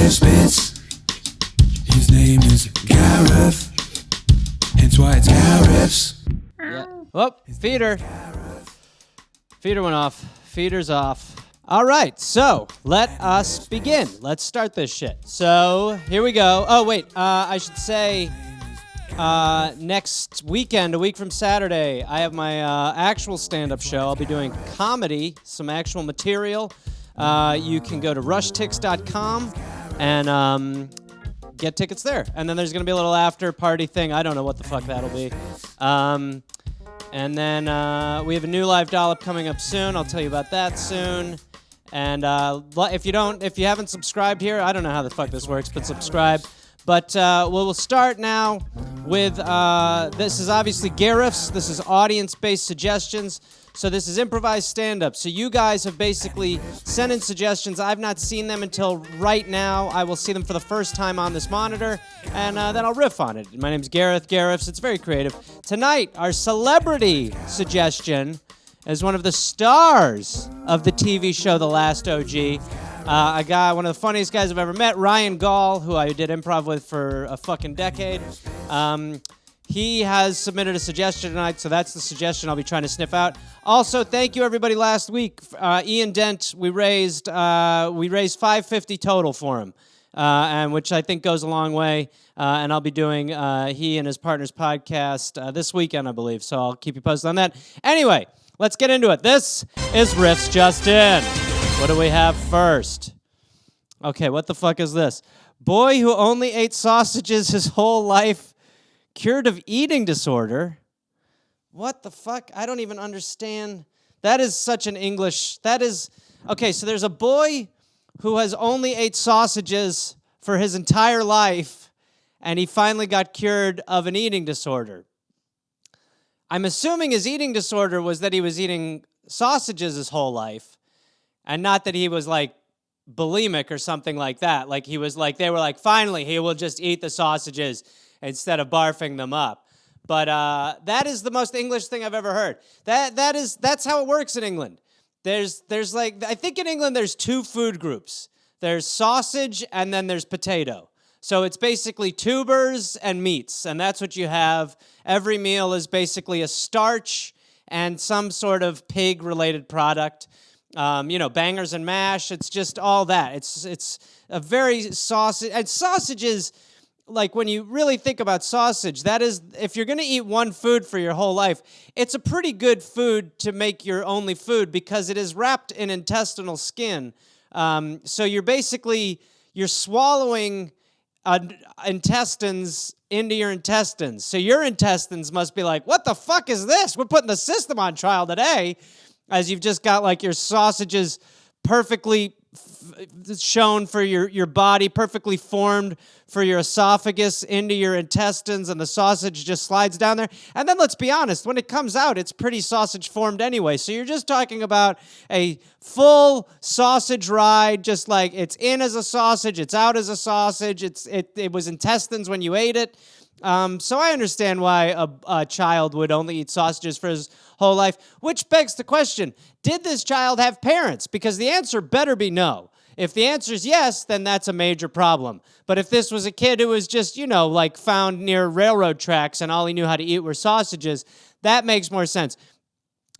who spits. His name is Gareth, hence why it's Gareth's. Yeah. Oh, feeder. Feeder went off. Feeder's off. All right, so let us begin. Let's start this shit. So here we go. Oh, wait, I should say next weekend, a week from Saturday, I have my actual stand-up show. I'll be doing comedy, some actual material. You can go to rushtix.com and get tickets there. And then there's going to be a little after-party thing. I don't know what the fuck that'll be. And then we have a new live dollop coming up soon. I'll tell you about that soon. And if you haven't subscribed here, I don't know how the fuck this works, but subscribe. But we'll start now with this is obviously Gareth's. This is audience-based suggestions. So this is improvised stand-up. So you guys have basically sent in suggestions. I've not seen them until right now. I will see them for the first time on this monitor, and then I'll riff on it. My name's Gareth Gareth's. It's very creative. Tonight, our celebrity suggestion is one of the stars of the TV show The Last OG. A guy, one of the funniest guys I've ever met, Ryan Gall, who I did improv with for a fucking decade. He has submitted a suggestion tonight, so that's the suggestion I'll be trying to sniff out. Also, thank you everybody last week. Ian Dent, we raised $550 total for him, and which I think goes a long way. And I'll be doing he and his partner's podcast this weekend, I believe. So I'll keep you posted on that. Anyway, let's get into it. This is Riffs Just In. What do we have first? Okay, what the fuck is this? Boy who only ate sausages his whole life, cured of eating disorder. What the fuck? I don't even understand. That is such an English. That is. Okay, so there's a boy who has only ate sausages for his entire life, and he finally got cured of an eating disorder. I'm assuming his eating disorder was that he was eating sausages his whole life, and not that he was like bulimic or something like that. Like he was like, they were like, finally, he will just eat the sausages instead of barfing them up. But that is the most English thing I've ever heard. That's how it works in England. There's like, I think in England there's two food groups. There's sausage and then there's potato. So it's basically tubers and meats, and that's what you have. Every meal is basically a starch and some sort of pig-related product. Bangers and mash, it's just all that. It's a very sausage, and sausages, like when you really think about sausage, that is, if you're going to eat one food for your whole life, it's a pretty good food to make your only food because it is wrapped in intestinal skin. So you're swallowing intestines into your intestines. So your intestines must be like, what the fuck is this? We're putting the system on trial today, as you've just got like your sausages perfectly shown for your body, perfectly formed for your esophagus into your intestines, and the sausage just slides down there. And then let's be honest, when it comes out, it's pretty sausage formed anyway. So you're just talking about a full sausage ride, just like it's in as a sausage, it's out as a sausage, it was intestines when you ate it. So I understand why a child would only eat sausages for his whole life, which begs the question, did this child have parents? Because the answer better be no. If the answer is yes, then that's a major problem. But if this was a kid who was just, like found near railroad tracks and all he knew how to eat were sausages, that makes more sense.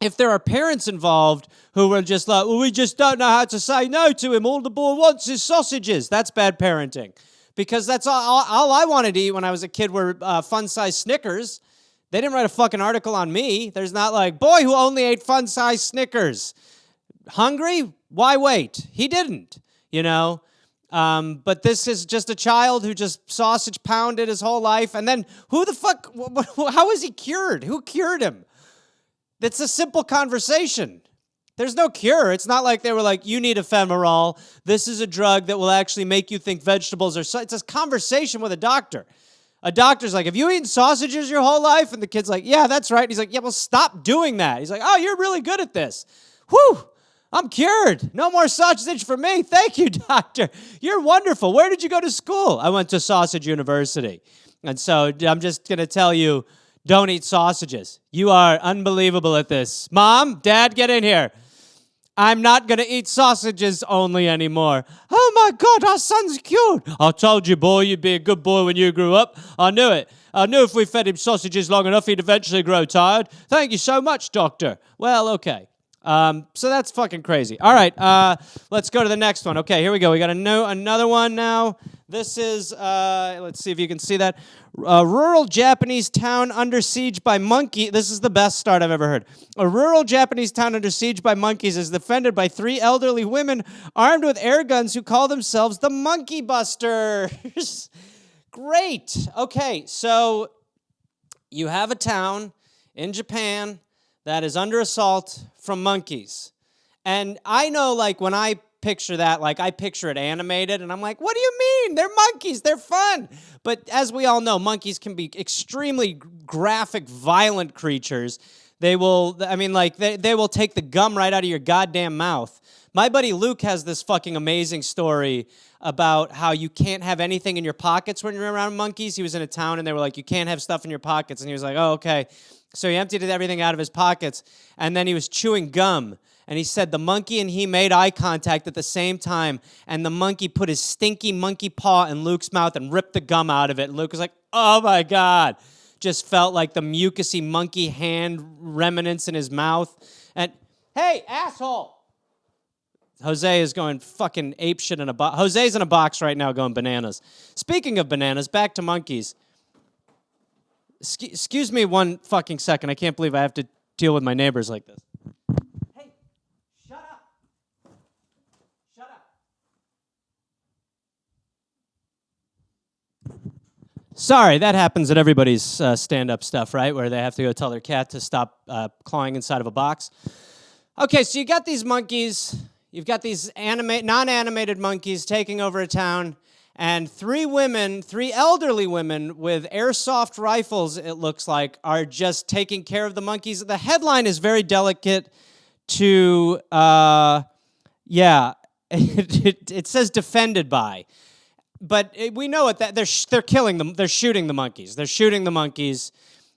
If there are parents involved who were just like, well, we just don't know how to say no to him, all the boy wants is sausages, that's bad parenting. Because that's all I wanted to eat when I was a kid were fun-sized Snickers. They didn't write a fucking article on me. There's not like, boy who only ate fun-sized Snickers. Hungry? Why wait? He didn't, But this is just a child who just sausage pounded his whole life. And then who the fuck, how is he cured? Who cured him? That's a simple conversation. There's no cure. It's not like they were like, you need ephemeral. This is a drug that will actually make you think vegetables are... It's a conversation with a doctor. A doctor's like, have you eaten sausages your whole life? And the kid's like, yeah, that's right. And he's like, yeah, well, stop doing that. He's like, oh, you're really good at this. Whew, I'm cured. No more sausage for me. Thank you, doctor. You're wonderful. Where did you go to school? I went to Sausage University. And so I'm just going to tell you, don't eat sausages. You are unbelievable at this. Mom, Dad, get in here. I'm not going to eat sausages only anymore. Oh, my God, our son's cured. I told you, boy, you'd be a good boy when you grew up. I knew it. I knew if we fed him sausages long enough, he'd eventually grow tired. Thank you so much, doctor. Well, okay. So that's fucking crazy. All right, let's go to the next one. Okay, here we go. We got another one now. This is, let's see if you can see that. Rural Japanese town under siege by monkey. This is the best start I've ever heard. A rural Japanese town under siege by monkeys is defended by 3 elderly women armed with air guns who call themselves the Monkey Busters. Great. Okay, so you have a town in Japan that is under assault from monkeys. And I know, like, when I picture that, like, I picture it animated, and I'm like, what do you mean? They're monkeys. They're fun. But as we all know, monkeys can be extremely graphic, violent creatures. They will take the gum right out of your goddamn mouth. My buddy Luke has this fucking amazing story about how you can't have anything in your pockets when you're around monkeys. He was in a town, and they were like, you can't have stuff in your pockets. And he was like, oh, okay. So he emptied everything out of his pockets, and then he was chewing gum. And he said the monkey and he made eye contact at the same time, and the monkey put his stinky monkey paw in Luke's mouth and ripped the gum out of it. And Luke was like, oh, my God. Just felt like the mucusy monkey hand remnants in his mouth. And, hey, asshole! Jose is going fucking apeshit in a box. Jose's in a box right now going bananas. Speaking of bananas, back to monkeys. Excuse me one fucking second. I can't believe I have to deal with my neighbors like this. Hey, shut up. Shut up. Sorry, that happens at everybody's stand-up stuff, right? Where they have to go tell their cat to stop clawing inside of a box. Okay, so you got these monkeys. You've got these non-animated monkeys taking over a town. And 3 elderly women with airsoft rifles, it looks like, are just taking care of the monkeys. The headline is very delicate to, it says defended by. But we know it, that they're killing them. They're shooting the monkeys. They're shooting the monkeys.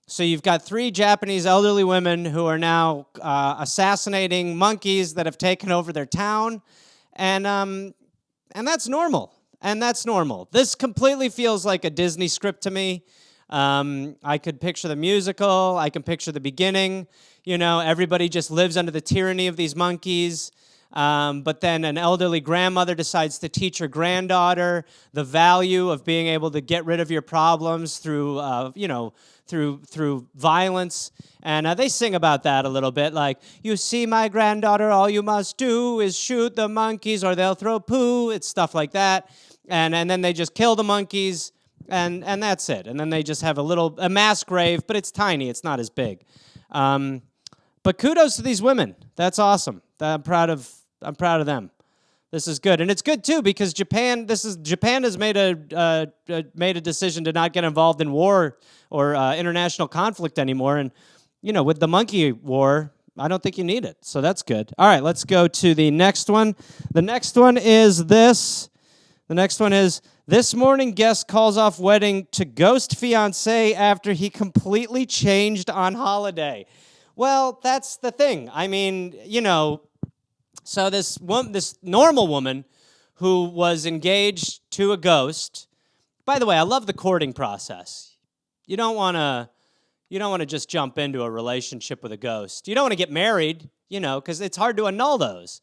So you've got 3 Japanese elderly women who are now assassinating monkeys that have taken over their town. And that's normal. And that's normal. This completely feels like a Disney script to me. I could picture the musical. I can picture the beginning. You know, everybody just lives under the tyranny of these monkeys. But then an elderly grandmother decides to teach her granddaughter the value of being able to get rid of your problems through, through violence. And they sing about that a little bit, like, you see, my granddaughter, all you must do is shoot the monkeys or they'll throw poo. It's stuff like that. And then they just kill the monkeys, and that's it. And then they just have a mass grave, but it's tiny. It's not as big. But kudos to these women. That's awesome. I'm proud of them. This is good, and it's good too because Japan has made a decision to not get involved in war or international conflict anymore. And with the monkey war, I don't think you need it. So that's good. All right, let's go to the next one. The next one is this. The next one is, this morning guest calls off wedding to ghost fiancé after he completely changed on holiday. Well, that's the thing. I mean, so this normal woman who was engaged to a ghost. By the way, I love the courting process. You don't want to just jump into a relationship with a ghost. You don't want to get married, because it's hard to annul those.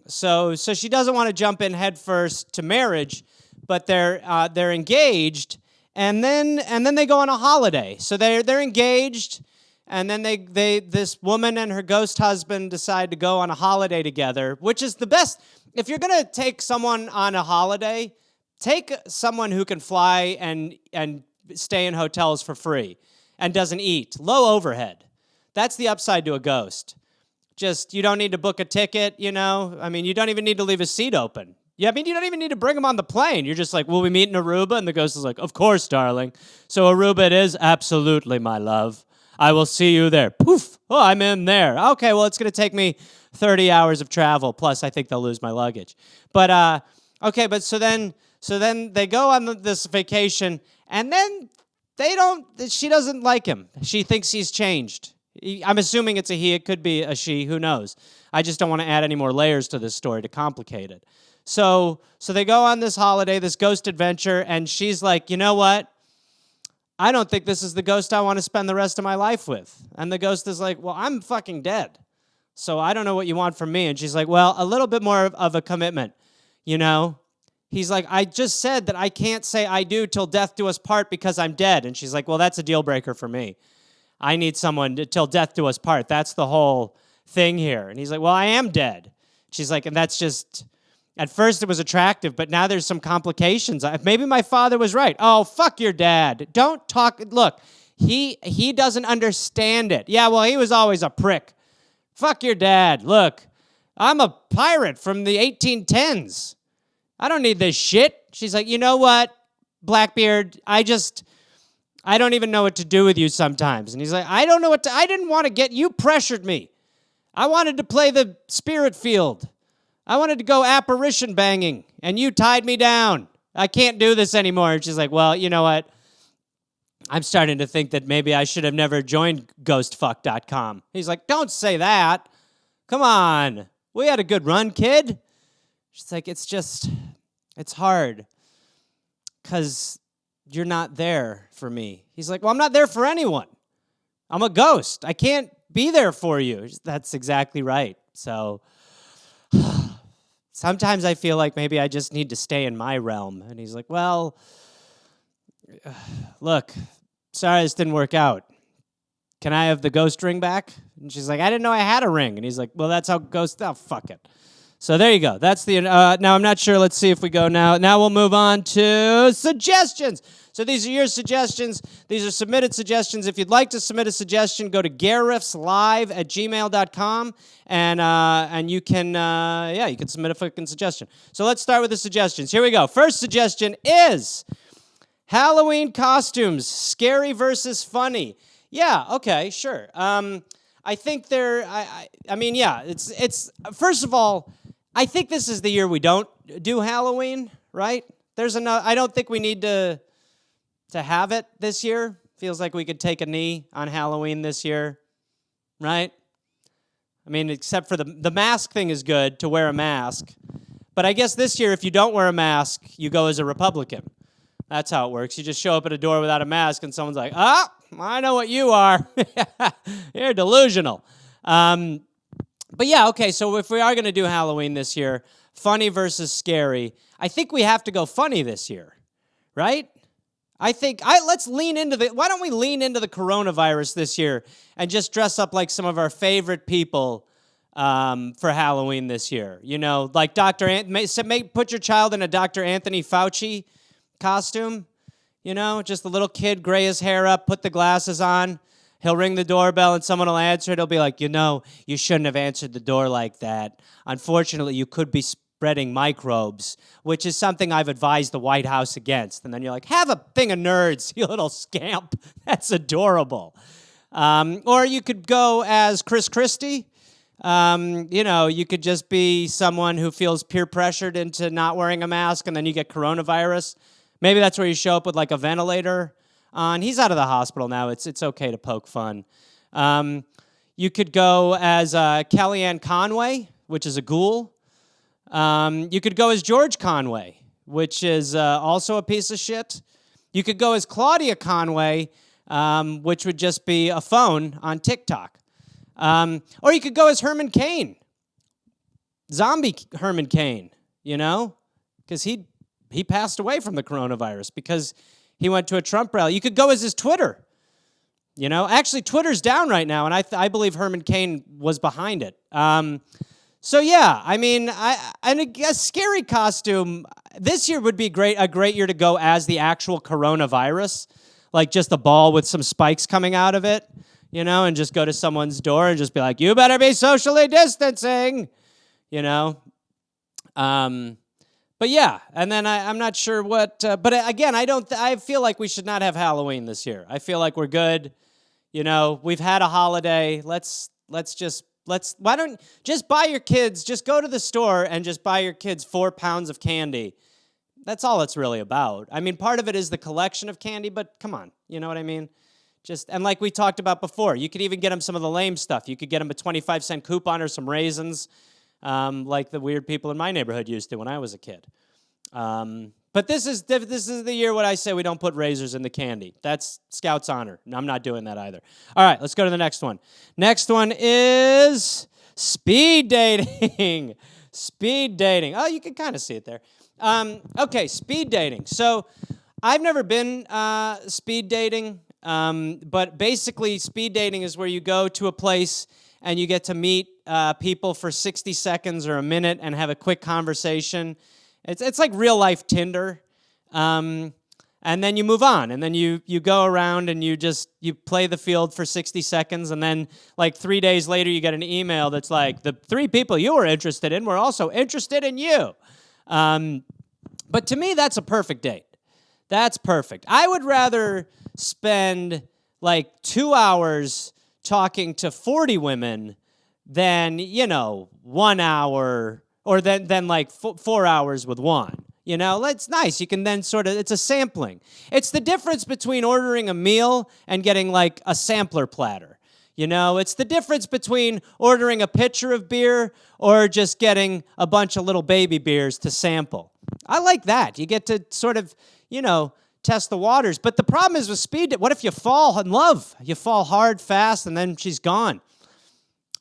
So she doesn't want to jump in head first to marriage, but they're engaged, and then they go on a holiday. So they're engaged, and then this woman and her ghost husband decide to go on a holiday together, which is the best. If you're gonna take someone on a holiday, take someone who can fly and stay in hotels for free and doesn't eat. Low overhead. That's the upside to a ghost. Just, you don't need to book a ticket, I mean, you don't even need to leave a seat open. Yeah, I mean, you don't even need to bring them on the plane. You're just like, will we meet in Aruba? And the ghost is like, of course, darling. So Aruba it is? Absolutely, my love. I will see you there. Poof. Oh, I'm in there. Okay, well, it's going to take me 30 hours of travel. Plus, I think they'll lose my luggage. But, okay, but so then they go on this vacation, and then she doesn't like him. She thinks he's changed. I'm assuming it's a he. It could be a she. Who knows? I just don't want to add any more layers to this story to complicate it. So they go on this holiday, this ghost adventure, and she's like, you know what? I don't think this is the ghost I want to spend the rest of my life with. And the ghost is like, well, I'm fucking dead. So I don't know what you want from me. And she's like, well, a little bit more of a commitment, you know? He's like, I just said that I can't say I do till death do us part because I'm dead. And she's like, well, that's a deal breaker for me. I need someone till death do us part. That's the whole thing here. And he's like, well, I am dead. She's like, and that's just, at first it was attractive, but now there's some complications. Maybe my father was right. Oh, fuck your dad. Don't talk. Look, he doesn't understand it. Yeah, well, he was always a prick. Fuck your dad. Look, I'm a pirate from the 1810s. I don't need this shit. She's like, you know what, Blackbeard, I don't even know what to do with you sometimes. And he's like, I don't know I didn't want to you pressured me. I wanted to play the spirit field. I wanted to go apparition banging, and you tied me down. I can't do this anymore. And she's like, well, you know what? I'm starting to think that maybe I should have never joined ghostfuck.com. He's like, don't say that. Come on. We had a good run, kid. She's like, it's hard because you're not there for me. He's like, well, I'm not there for anyone. I'm a ghost. I can't be there for you. That's exactly right. So sometimes I feel like maybe I just need to stay in my realm. And he's like, well, look, sorry this didn't work out. Can I have the ghost ring back? And she's like, I didn't know I had a ring. And he's like, well, that's how ghosts, oh, fuck it. So there you go. That's the, now I'm not sure. Let's see if we go now. Now we'll move on to suggestions. So these are your suggestions. These are submitted suggestions. If you'd like to submit a suggestion, go to garriffslive@gmail.com and you can, you can submit a fucking suggestion. So let's start with the suggestions. Here we go. First suggestion is Halloween costumes, scary versus funny. Yeah, okay, sure. I think it's first of all, I think this is the year we don't do Halloween, right? I don't think we need to have it this year. Feels like we could take a knee on Halloween this year, right? I mean, except for the mask thing is good, to wear a mask. But I guess this year, if you don't wear a mask, you go as a Republican. That's how it works. You just show up at a door without a mask, and someone's like, I know what you are. You're delusional. But yeah, okay, so if we are going to do Halloween this year, funny versus scary, I think we have to go funny this year, right? Let's lean into why don't we lean into the coronavirus this year and just dress up like some of our favorite people for Halloween this year? You know, like put your child in a Dr. Anthony Fauci costume, you know, just a little kid, gray his hair up, put the glasses on. He'll ring the doorbell and someone will answer it. He'll be like, you know, you shouldn't have answered the door like that. Unfortunately, you could be spreading microbes, which is something I've advised the White House against. And then you're like, have a thing of nerds, you little scamp. That's adorable. Or you could go as Chris Christie. You know, you could just be someone who feels peer pressured into not wearing a mask, and then you get coronavirus. Maybe that's where you show up with like a ventilator on. He's out of the hospital now. It's okay to poke fun. You could go as Kellyanne Conway, which is a ghoul. You could go as George Conway, which is also a piece of shit. You could go as Claudia Conway, which would just be a phone on TikTok. Or you could go as Herman Cain. Zombie Herman Cain, you know? Because he passed away from the coronavirus because he went to a Trump rally. You could go as his Twitter. You know? Actually, Twitter's down right now, and I believe Herman Cain was behind it. So yeah, I mean, a scary costume this year would be a great year to go as the actual coronavirus, like just a ball with some spikes coming out of it, you know, and just go to someone's door and just be like, you better be socially distancing, you know. But yeah, and then I'm not sure what, but again, I feel like we should not have Halloween this year. I feel like we're good, you know, we've had a holiday, why don't just buy your kids, just go to the store and just buy your kids 4 pounds of candy. That's all it's really about. I mean, part of it is the collection of candy, but come on, you know what I mean? And like we talked about before, you could even get them some of the lame stuff. You could get them a 25-cent coupon or some raisins, like the weird people in my neighborhood used to when I was a kid. But this is the year when I say we don't put razors in the candy. That's Scout's honor. No, I'm not doing that either. All right, let's go to the next one. Next one is speed dating. Speed dating. Oh, you can kind of see it there. Okay, speed dating. So I've never been speed dating, but basically speed dating is where you go to a place and you get to meet people for 60 seconds or a minute and have a quick conversation. It's like real life Tinder, and then you move on, and then you go around and you play the field for 60 seconds, and then like 3 days later you get an email that's like, the 3 people you were interested in were also interested in you. But to me, that's a perfect date. That's perfect. I would rather spend like 2 hours talking to 40 women than 1 hour. Or then like 4 hours with one. It's nice. You can then it's a sampling. It's the difference between ordering a meal and getting like a sampler platter. It's the difference between ordering a pitcher of beer or just getting a bunch of little baby beers to sample. I like that. You get to test the waters. But the problem is with speed, what if you fall in love? You fall hard, fast, and then she's gone.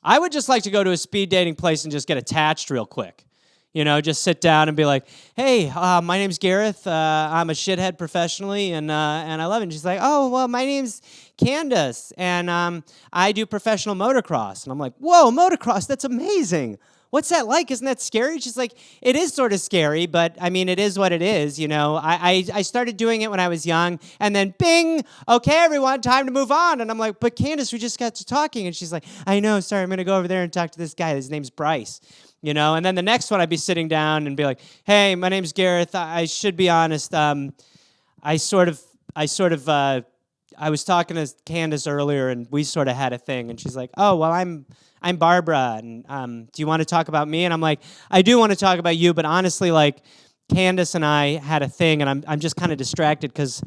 I would just like to go to a speed dating place and just get attached real quick. Just sit down and be like, hey, my name's Gareth. I'm a shithead professionally, and I love it. And she's like, oh, well, my name's Candace, and I do professional motocross. And I'm like, whoa, motocross, that's amazing. What's that like? Isn't that scary? She's like, it is sort of scary, but I mean, it is what it is. I started doing it when I was young, and then bing, okay, everyone, time to move on. And I'm like, but Candace, we just got to talking. And she's like, I know, sorry, I'm going to go over there and talk to this guy. His name's Bryce. And then the next one I'd be sitting down and be like, hey, my name's Gareth. I should be honest. I was talking to Candace earlier, and we sort of had a thing. And she's like, oh, well, I'm Barbara, and do you want to talk about me? And I'm like, I do want to talk about you, but honestly, like, Candace and I had a thing, and I'm just kind of distracted because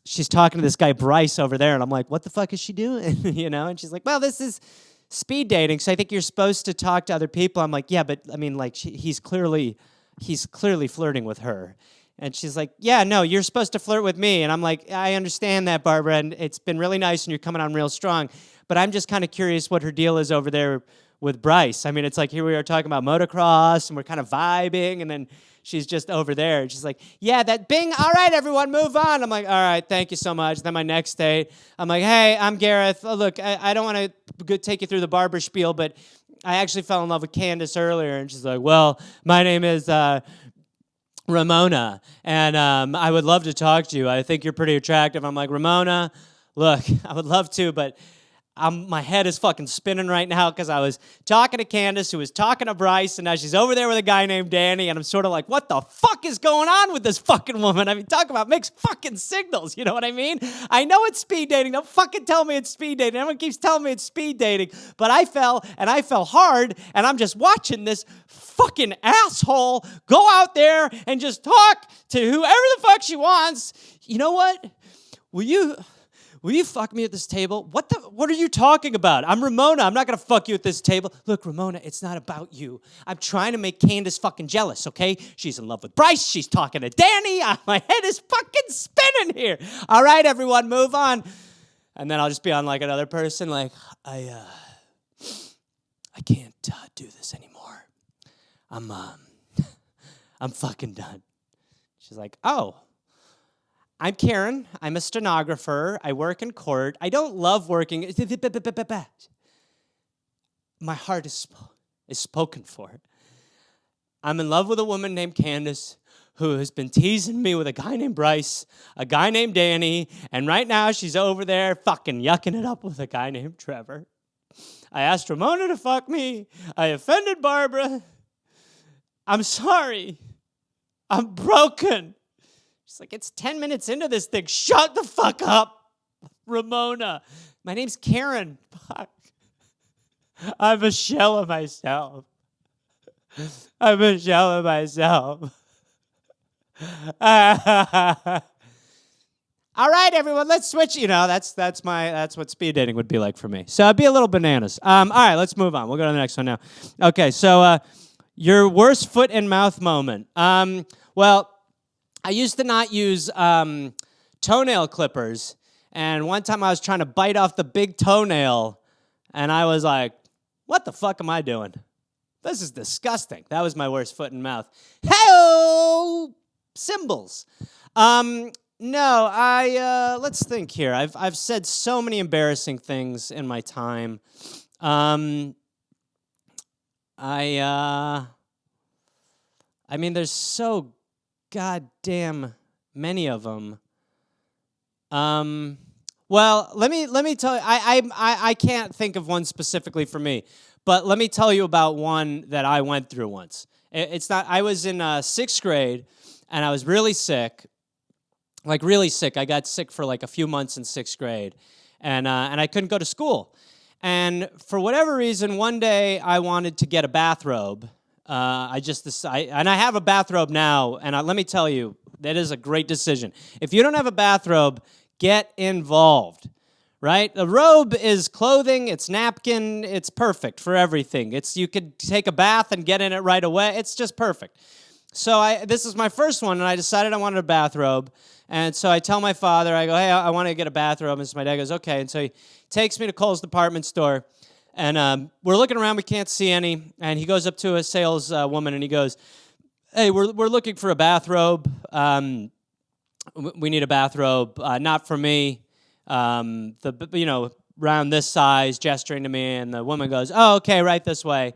she's talking to this guy Bryce over there, and I'm like, what the fuck is she doing? And she's like, well, this is speed dating, so I think you're supposed to talk to other people. I'm like, yeah, but I mean, like, he's clearly flirting with her. And she's like, yeah, no, you're supposed to flirt with me. And I'm like, I understand that, Barbara, and it's been really nice, and you're coming on real strong. But I'm just kind of curious what her deal is over there with Bryce. I mean, it's like here we are talking about motocross, and we're kind of vibing, and then she's just over there. And she's like, yeah, that bing, all right, everyone, move on. I'm like, all right, thank you so much. Then my next date, I'm like, hey, I'm Gareth. Oh, look, I don't want to take you through the barber spiel, but I actually fell in love with Candace earlier. And she's like, well, my name is Ramona, and I would love to talk to you. I think you're pretty attractive. I'm like, Ramona, look, I would love to, but my head is fucking spinning right now because I was talking to Candace, who was talking to Bryce, and now she's over there with a guy named Danny, and I'm sort of like, what the fuck is going on with this fucking woman? I mean, talk about mixed fucking signals, you know what I mean? I know it's speed dating. Don't fucking tell me it's speed dating. Everyone keeps telling me it's speed dating, but I fell hard, and I'm just watching this fucking asshole go out there and just talk to whoever the fuck she wants. You know what? Will you fuck me at this table? What are you talking about? I'm Ramona. I'm not going to fuck you at this table. Look, Ramona, it's not about you. I'm trying to make Candace fucking jealous, okay? She's in love with Bryce. She's talking to Danny. My head is fucking spinning here. All right, everyone, move on. And then I'll just be on like another person, like, I can't do this anymore. I'm fucking done. She's like, oh. I'm Karen. I'm a stenographer. I work in court. I don't love working. My heart is spoken for. I'm in love with a woman named Candace who has been teasing me with a guy named Bryce, a guy named Danny, and right now she's over there fucking yucking it up with a guy named Trevor. I asked Ramona to fuck me. I offended Barbara. I'm sorry. I'm broken. She's like, it's 10 minutes into this thing. Shut the fuck up, Ramona. My name's Karen. Fuck. I'm a shell of myself. I'm a shell of myself. all right, everyone, let's switch. You know, that's what speed dating would be like for me. So it'd be a little bananas. All right, let's move on. We'll go to the next one now. Okay, so your worst foot and mouth moment. Well, I used to not use toenail clippers, and one time I was trying to bite off the big toenail, and I was like, what the fuck am I doing? This is disgusting. That was my worst foot and mouth. Hey-oh! Symbols. No, let's think here. I've said so many embarrassing things in my time. I mean, there's so goddamn many of them. Well, let me tell you. I can't think of one specifically for me, but let me tell you about one that I went through once. It's not. I was in 6th grade, and I was really sick. Like really sick. I got sick for like a few months in 6th grade, and I couldn't go to school. And for whatever reason, one day I wanted to get a bathrobe. I just decided, and I have a bathrobe now. And let me tell you, that is a great decision. If you don't have a bathrobe, get involved. Right? The robe is clothing. It's napkin. It's perfect for everything. You could take a bath and get in it right away. It's just perfect. So this is my first one, and I decided I wanted a bathrobe. And so I tell my father, I go, hey, I want to get a bathrobe. And so my dad goes, okay. And so he takes me to Kohl's department store. And we're looking around. We can't see any. And he goes up to a sales woman, and he goes, hey, we're looking for a bathrobe. We need a bathrobe. Not for me. Around this size, gesturing to me. And the woman goes, oh, okay, right this way.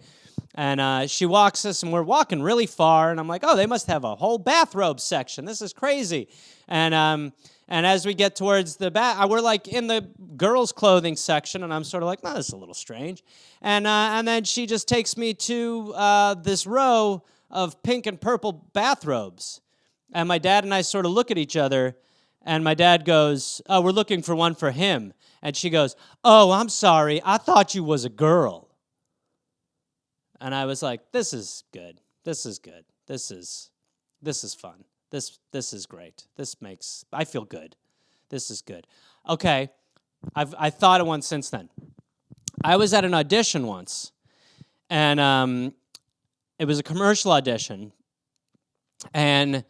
And she walks us, and we're walking really far. And I'm like, oh, they must have a whole bathrobe section. This is crazy. And as we get towards the back, we're like in the girls' clothing section, and I'm sort of like, no, this is a little strange. And then she just takes me to this row of pink and purple bathrobes. And my dad and I sort of look at each other, and my dad goes, oh, we're looking for one for him. And she goes, oh, I'm sorry. I thought you was a girl. And I was like, this is good. This is good. This is fun. This is great. I feel good. This is good. Okay, I thought of one since then. I was at an audition once, and it was a commercial audition, and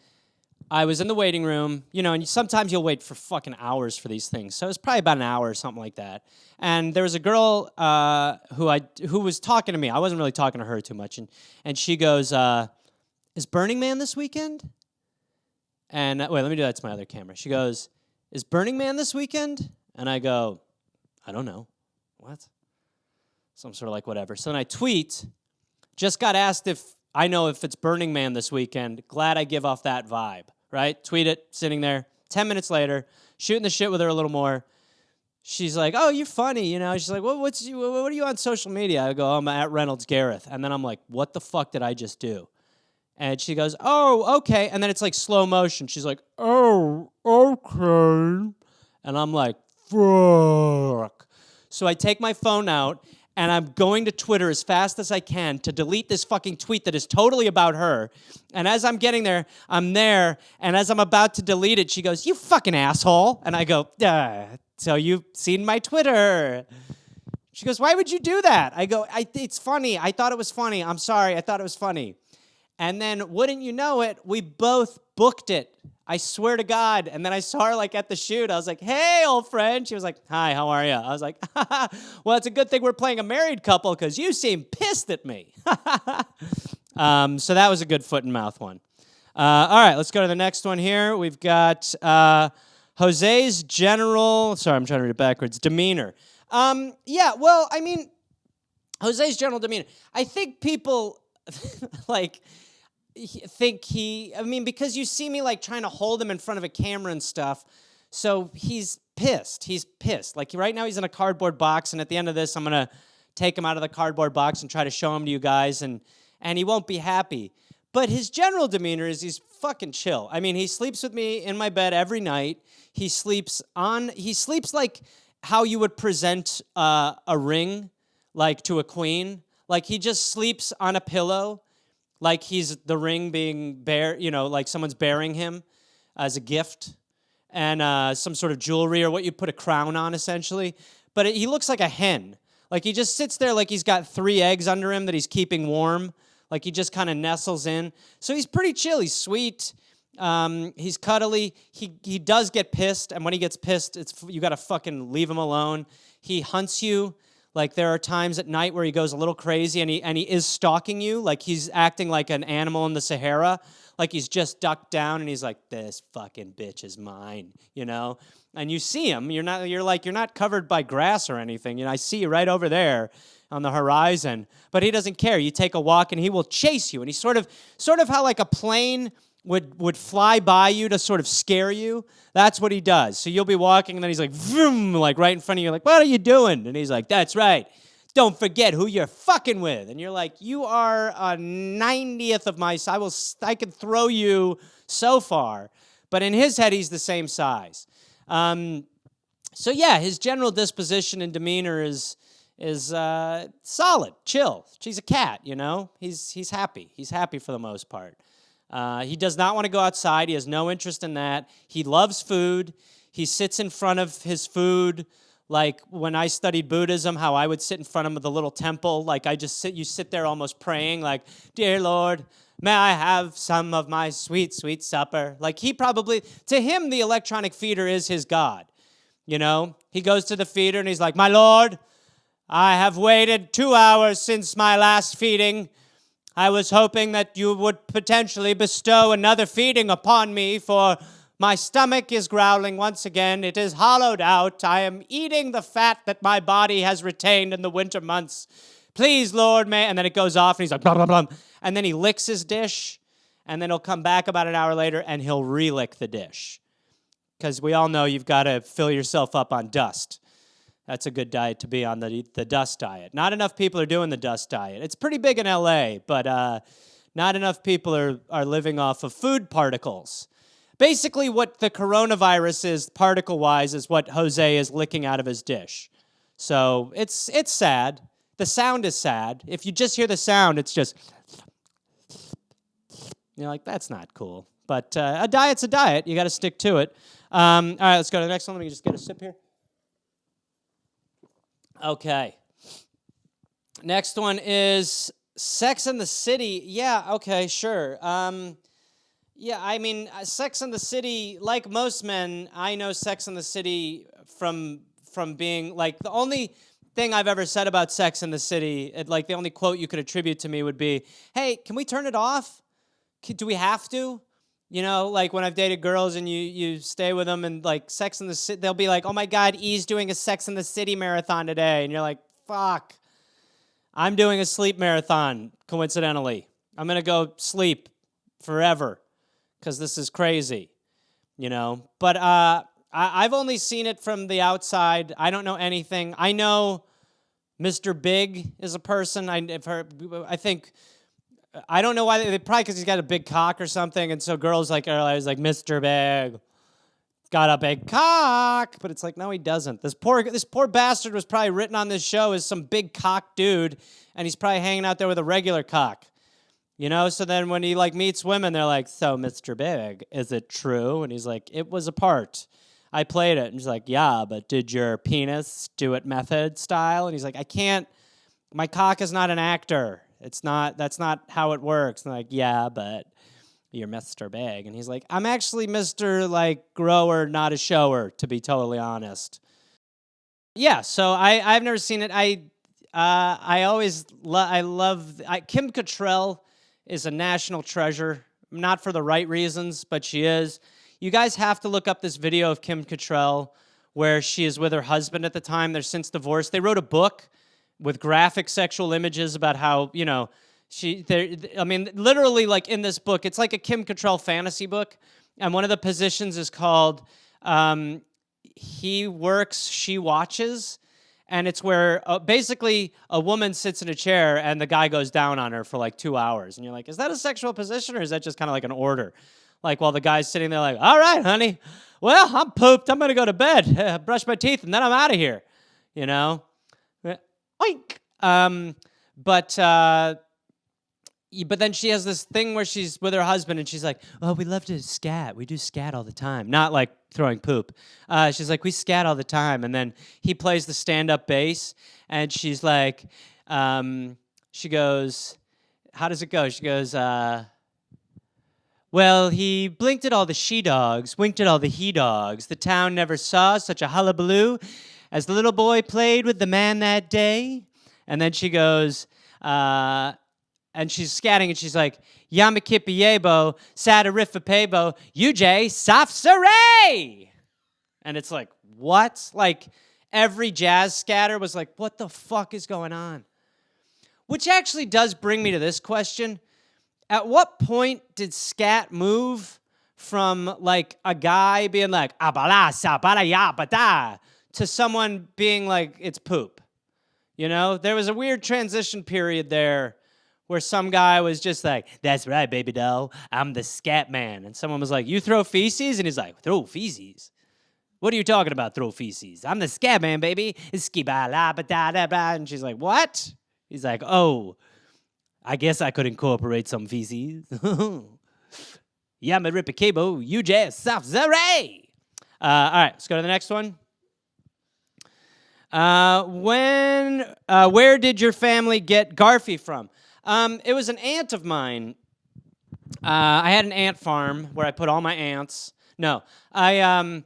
I was in the waiting room, and sometimes you'll wait for fucking hours for these things. So it was probably about an hour or something like that. And there was a girl who was talking to me. I wasn't really talking to her too much, and she goes, "Is Burning Man this weekend?" And wait, let me do that to my other camera. She goes, "Is Burning Man this weekend?" And I go, "I don't know." What? So I'm sort of like, whatever. So then I tweet, just got asked if I know if it's Burning Man this weekend. Glad I give off that vibe, right? Tweet it, sitting there. 10 minutes later, shooting the shit with her a little more. She's like, "Oh, you're funny," She's like, "What are you on social media?" I go, "I'm at Reynolds Gareth." And then I'm like, "What the fuck did I just do?" And she goes, "Oh, okay." And then it's like slow motion. She's like, "Oh, okay." And I'm like, fuck. So I take my phone out, and I'm going to Twitter as fast as I can to delete this fucking tweet that is totally about her. And as I'm getting there, I'm there, and as I'm about to delete it, she goes, "You fucking asshole." And I go, "So you've seen my Twitter." She goes, "Why would you do that?" I go, "It's funny. I thought it was funny. I'm sorry. I thought it was funny." And then, wouldn't you know it, we both booked it. I swear to God. And then I saw her like at the shoot. I was like, "Hey, old friend." She was like, "Hi, how are you?" I was like, "Well, it's a good thing we're playing a married couple because you seem pissed at me." So that was a good foot and mouth one. All right, let's go to the next one here. We've got Josies General. Sorry, I'm trying to read it backwards. Demeanor. Yeah, well, I mean, Josies General demeanor. I think people because you see me like trying to hold him in front of a camera and stuff, so he's pissed. Like right now he's in a cardboard box, and at the end of this I'm gonna take him out of the cardboard box and try to show him to you guys, and he won't be happy. But his general demeanor is he's fucking chill. I mean, he sleeps with me in my bed every night. He sleeps like how you would present a ring, like to a queen. Like he just sleeps on a pillow, like he's the ring being like someone's bearing him as a gift. and some sort of jewelry or what you put a crown on, essentially. But he looks like a hen. Like he just sits there like he's got 3 eggs under him that he's keeping warm. Like he just kind of nestles in. So he's pretty chill. He's sweet. He's cuddly. He does get pissed, and when he gets pissed, you got to fucking leave him alone. He hunts you. Like there are times at night where he goes a little crazy, and he is stalking you. Like he's acting like an animal in the Sahara. Like he's just ducked down, and he's like, "This fucking bitch is mine," you know. And you see him. You're not covered by grass or anything. You know, I see you right over there on the horizon. But he doesn't care. You take a walk, and he will chase you. And he's sort of how like a plane would fly by you to sort of scare you. That's what he does. So you'll be walking, and then he's like, vroom, like right in front of you. Like, what are you doing? And he's like, that's right. Don't forget who you're fucking with. And you're like, you are a 90th of my size. I could throw you so far. But in his head, he's the same size. So yeah, his general disposition and demeanor is solid, chill. She's a cat, you know. He's happy. He's happy for the most part. He does not want to go outside. He has no interest in that. He loves food. He sits in front of his food like when I studied Buddhism, how I would sit in front of the little temple. Like you sit there almost praying like, dear Lord, may I have some of my sweet, sweet supper. Like to him, the electronic feeder is his God. You know, he goes to the feeder and he's like, my Lord, I have waited 2 hours since my last feeding. I was hoping that you would potentially bestow another feeding upon me, for my stomach is growling once again. It is hollowed out. I am eating the fat that my body has retained in the winter months. Please, Lord, may... And then it goes off, and he's like, blah, blah, blah. And then he licks his dish, and then he'll come back about an hour later, and he'll re-lick the dish. Because we all know you've got to fill yourself up on dust. That's a good diet to be on, the dust diet. Not enough people are doing the dust diet. It's pretty big in L.A., but not enough people are living off of food particles. Basically, what the coronavirus is, particle-wise, is what Jose is licking out of his dish. So it's sad. The sound is sad. If you just hear the sound, it's just... You're like, that's not cool. But a diet's a diet. You got to stick to it. All right, let's go to the next one. Let me just get a sip here. Okay. Next one is Sex and the City. Yeah, okay, sure. Yeah, I mean, Sex and the City, like most men, I know Sex and the City from being, like, the only thing I've ever said about Sex and the City, like, the only quote you could attribute to me would be, hey, can we turn it off? Do we have to? You know, like, when I've dated girls and you stay with them and, like, Sex and the City, they'll be like, oh, my God, E's doing a Sex and the City marathon today. And you're like, fuck. I'm doing a sleep marathon, coincidentally. I'm going to go sleep forever. Because this is crazy, you know. But I've only seen it from the outside. I don't know anything. I know Mr. Big is a person. I think, I don't know why, probably because he's got a big cock or something, and so girls are always like, Mr. Big, got a big cock. But it's like, no, he doesn't. This poor bastard was probably written on this show as some big cock dude, and he's probably hanging out there with a regular cock. You know, so then when he, like, meets women, they're like, so, Mr. Big, is it true? And he's like, it was a part. I played it. And he's like, yeah, but did your penis do it method style? And he's like, I can't, my cock is not an actor. That's not how it works. And they're like, yeah, but you're Mr. Big. And he's like, I'm actually Mr. like grower, not a shower, to be totally honest. Yeah, so I've never seen it. I love Kim Cattrall is a national treasure, not for the right reasons, but she is. You guys have to look up this video of Kim Cattrall where she is with her husband at the time. They're since divorced. They wrote a book with graphic sexual images about how, you know, literally, like, in this book, it's like a Kim Cattrall fantasy book, and one of the positions is called He Works, She Watches. And it's where basically a woman sits in a chair and the guy goes down on her for like 2 hours. And you're like, is that a sexual position or is that just kind of like an order? Like while the guy's sitting there like, all right, honey, well, I'm pooped. I'm going to go to bed, brush my teeth, and then I'm out of here, you know? Oink. but then she has this thing where she's with her husband and she's like, oh, we love to scat. We do scat all the time. Not like throwing poop. She's like, we scat all the time. And then he plays the stand-up bass and she's like, she goes, how does it go? She goes, well, he blinked at all the she-dogs, winked at all the he-dogs. The town never saw such a hullabaloo as the little boy played with the man that day. And then she goes, and she's scatting, and she's like, Yamakipiebo, Sadarifapebo, UJ, Safsaray! And it's like, what? Like, every jazz scatter was like, what the fuck is going on? Which actually does bring me to this question. At what point did scat move from, like, a guy being like, abala, sabala, ya, bada, to someone being like, it's poop? You know? There was a weird transition period there where some guy was just like, that's right, baby doll, I'm the scat man. And someone was like, you throw feces? And he's like, throw feces? What are you talking about, throw feces? I'm the scat man, baby. And she's like, what? He's like, oh, I guess I could incorporate some feces. Yamaripakebo, UJ, Safzaray. All right, let's go to the next one. Where did your family get Garfie from? It was an aunt of mine. I had an ant farm where I put all my ants. No, an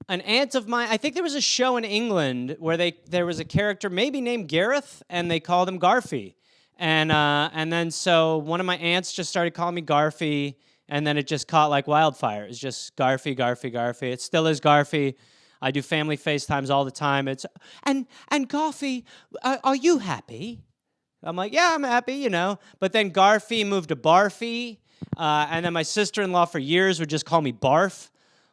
aunt of mine, I think there was a show in England where there was a character maybe named Gareth, and they called him Garfie. And then so one of my aunts just started calling me Garfie, and then it just caught like wildfire. It's just Garfie, Garfie, Garfie. It still is Garfie. I do family FaceTimes all the time. It's and Garfie, are you happy? I'm like, yeah, I'm happy, you know. But then Garfie moved to Barfie, and then my sister-in-law for years would just call me Barf,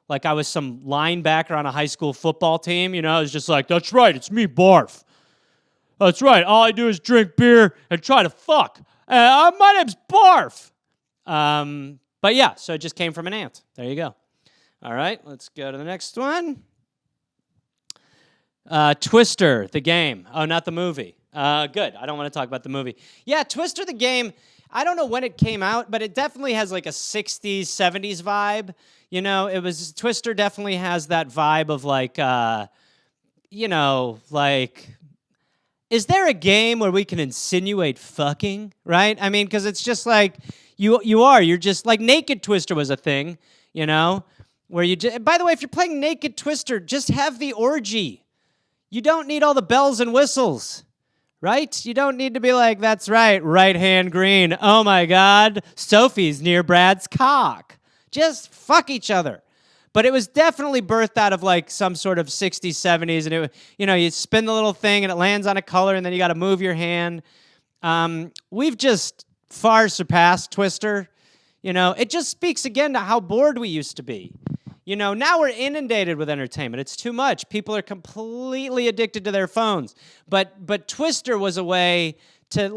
like I was some linebacker on a high school football team, you know. I was just like, that's right, it's me, Barf. That's right, all I do is drink beer and try to fuck. My name's Barf. But yeah, so it just came from an aunt. There you go. All right, let's go to the next one. Twister, the game. Oh, not the movie. Good. I don't want to talk about the movie. Yeah, Twister, the game. I don't know when it came out, but it definitely has like a 60s, 70s vibe. You know, Twister definitely has that vibe of like, you know, like, is there a game where we can insinuate fucking, right? I mean, because it's just like, you're just like Naked Twister was a thing, you know, where by the way, if you're playing Naked Twister, just have the orgy. You don't need all the bells and whistles, right? You don't need to be like, that's right, right hand green. Oh my God, Sophie's near Brad's cock. Just fuck each other. But it was definitely birthed out of like some sort of 60s, 70s, and it, you know, you spin the little thing and it lands on a color, and then you got to move your hand. We've just far surpassed Twister. You know, it just speaks again to how bored we used to be. You know, now we're inundated with entertainment. It's too much. People are completely addicted to their phones. But Twister was a way to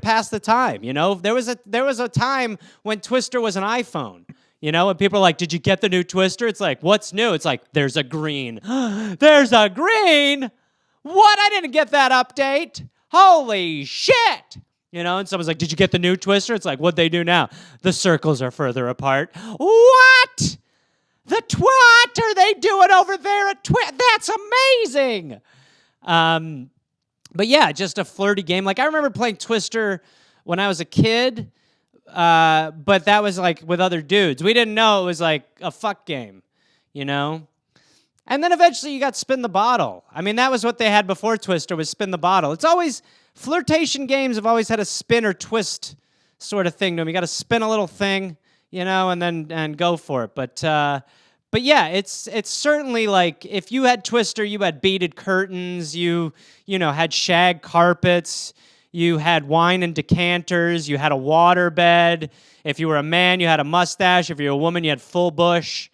pass the time, you know? There was a time when Twister was an iPhone. You know, and people are like, did you get the new Twister? It's like, what's new? It's like, there's a green. There's a green? What? I didn't get that update. Holy shit. You know, and someone's like, did you get the new Twister? It's like, what'd they do now? The circles are further apart. What? The twat are they doing over there at Twitter? That's amazing. But yeah, just a flirty game. Like I remember playing Twister when I was a kid, but that was like with other dudes. We didn't know it was like a fuck game, you know? And then eventually you got Spin the Bottle. I mean, that was what they had before Twister was Spin the Bottle. It's always, flirtation games have always had a spin or twist sort of thing to them. You got to spin a little thing, you know, and go for it. But yeah, it's certainly like if you had Twister, you had beaded curtains, you know, had shag carpets, you had wine and decanters, you had a water bed. If you were a man, you had a mustache. If you were a woman, you had full bush.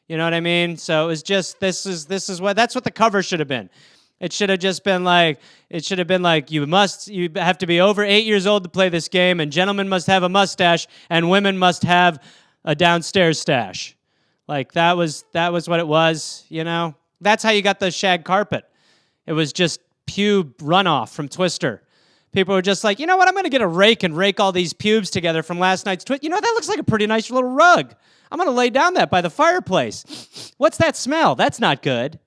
You know what I mean? So it was just that's what the cover should have been. It should have just been like you have to be over 8 years old to play this game, and gentlemen must have a mustache, and women must have a downstairs stash. Like that was what it was, you know? That's how you got the shag carpet. It was just pube runoff from Twister. People were just like, you know what? I'm going to get a rake and rake all these pubes together from last night's tweet. You know, that looks like a pretty nice little rug. I'm going to lay down that by the fireplace. What's that smell? That's not good.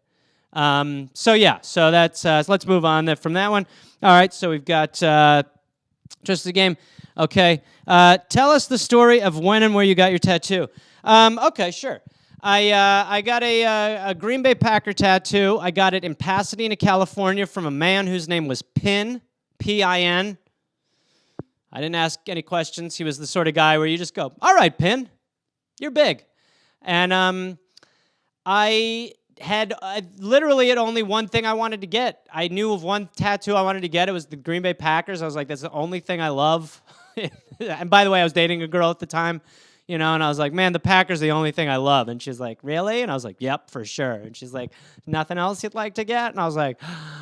So that's, so let's move on from that one. All right, so we've got just the game. Okay, tell us the story of when and where you got your tattoo. Okay, sure. I got a Green Bay Packer tattoo. I got it in Pasadena, California from a man whose name was Pin, P-I-N. I didn't ask any questions. He was the sort of guy where you just go, all right, Pin, you're big. And I had literally had only one thing I wanted to get. I knew of one tattoo I wanted to get. It was the Green Bay Packers. I was like, that's the only thing I love. And by the way, I was dating a girl at the time, you know, and I was like, man, the Packers are the only thing I love. And she's like, really? And I was like, yep, for sure. And she's like, nothing else you'd like to get? And I was like,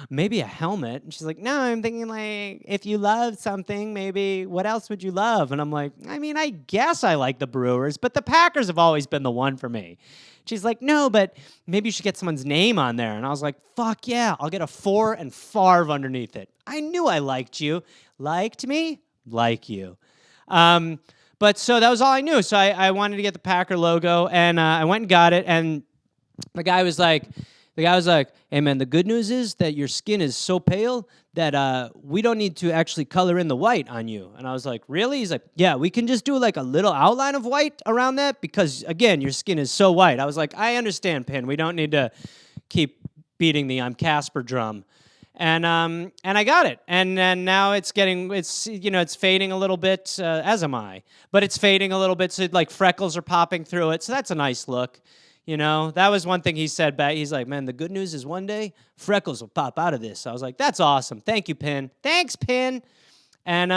maybe a helmet. And she's like, no, I'm thinking like, if you love something, maybe what else would you love? And I'm like, I mean, I guess I like the Brewers, but the Packers have always been the one for me. She's like, no, but maybe you should get someone's name on there. And I was like, fuck yeah, I'll get a 4 and Favre underneath it. I knew I liked you. Liked me? Like you. But so that was all I knew. So I wanted to get the Packer logo, and I went and got it. And the guy was like, hey, man, the good news is that your skin is so pale that we don't need to actually color in the white on you. And I was like, really? He's like, yeah, we can just do like a little outline of white around that because, again, your skin is so white. I was like, I understand, Pin. We don't need to keep beating the I'm Casper drum. And I got it. And now it's fading a little bit, as am I. But it's fading a little bit, so like freckles are popping through it. So that's a nice look. You know, that was one thing he said back. He's like, man, the good news is one day freckles will pop out of this. I was like, that's awesome. Thank you, Pin. Thanks, Pin. And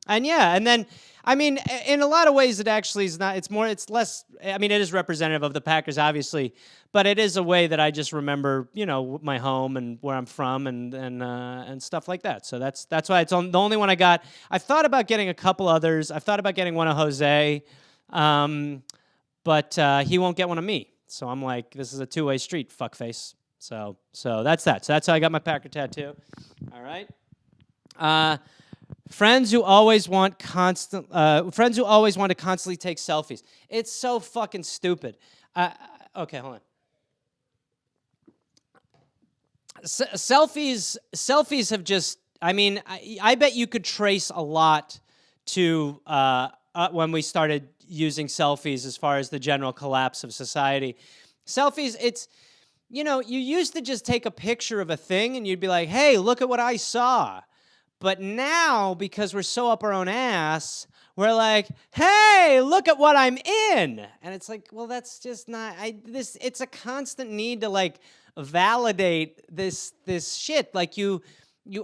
yeah, and then, I mean, in a lot of ways, it actually is not, it's less, I mean, it is representative of the Packers, obviously, but it is a way that I just remember, you know, my home and where I'm from and stuff like that. So that's why it's the only one I got. I thought about getting a couple others. I thought about getting one of Jose, but he won't get one of me. So I'm like, this is a two-way street, fuckface. So that's that. So that's how I got my Packer tattoo. All right. Friends who always want to constantly take selfies. It's so fucking stupid. Okay, hold on. Selfies have just. I mean, I bet you could trace a lot to when we started using selfies as far as the general collapse of society. Selfies, it's, you know, you used to just take a picture of a thing and you'd be like, hey, look at what I saw. But now, because we're so up our own ass, we're like, hey, look at what I'm in. And it's like, well, that's just not, it's a constant need to like validate this shit. Like you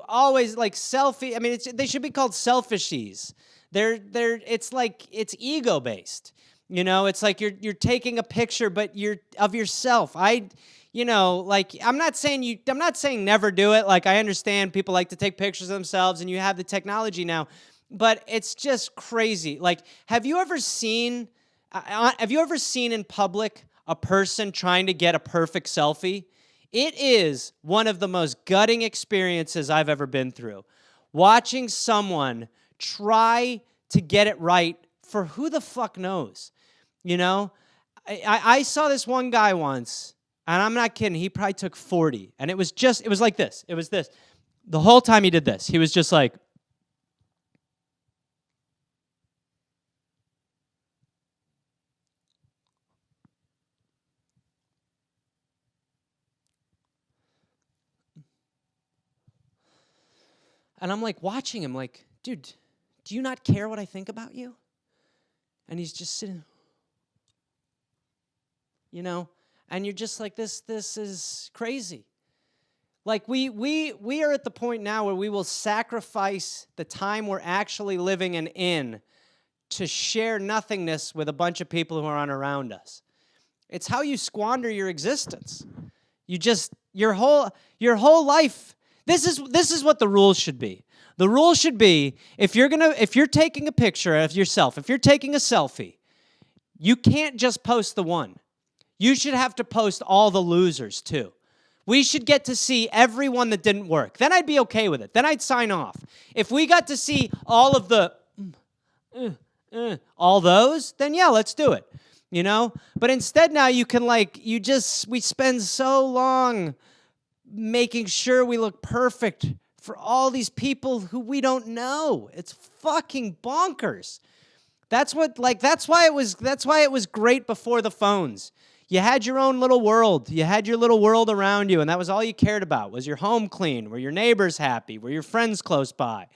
always like selfie, I mean, they should be called selfishies. It's like, it's ego-based. You know, it's like you're taking a picture, but you're of yourself. You know, like, I'm not saying never do it. Like, I understand people like to take pictures of themselves and you have the technology now, but it's just crazy. Like, have you ever seen in public a person trying to get a perfect selfie? It is one of the most gutting experiences I've ever been through. Watching someone try to get it right for who the fuck knows, you know? I saw this one guy once, and I'm not kidding, he probably took 40, and it was like this. It was this. The whole time he did this, he was just like, and I'm like watching him like, dude, do you not care what I think about you? And he's just sitting, you know, and you're just like, this is crazy. Like we are at the point now where we will sacrifice the time we're actually living in to share nothingness with a bunch of people who are around us. It's how you squander your existence. You just, your whole life. This is what the rules should be. The rule should be, if you're taking a picture of yourself, if you're taking a selfie, you can't just post the one. You should have to post all the losers too. we should get to see every one that didn't work. Then I'd be okay with it. Then I'd sign off. If we got to see all of the, all those, then yeah, let's do it. You know? But instead now you can we spend so long making sure we look perfect for all these people who we don't know. It's fucking bonkers. That's why it was great before the phones. You had your own little world. You had your little world around you, and that was all you cared about. Was your home clean? Were your neighbors happy? Were your friends close by?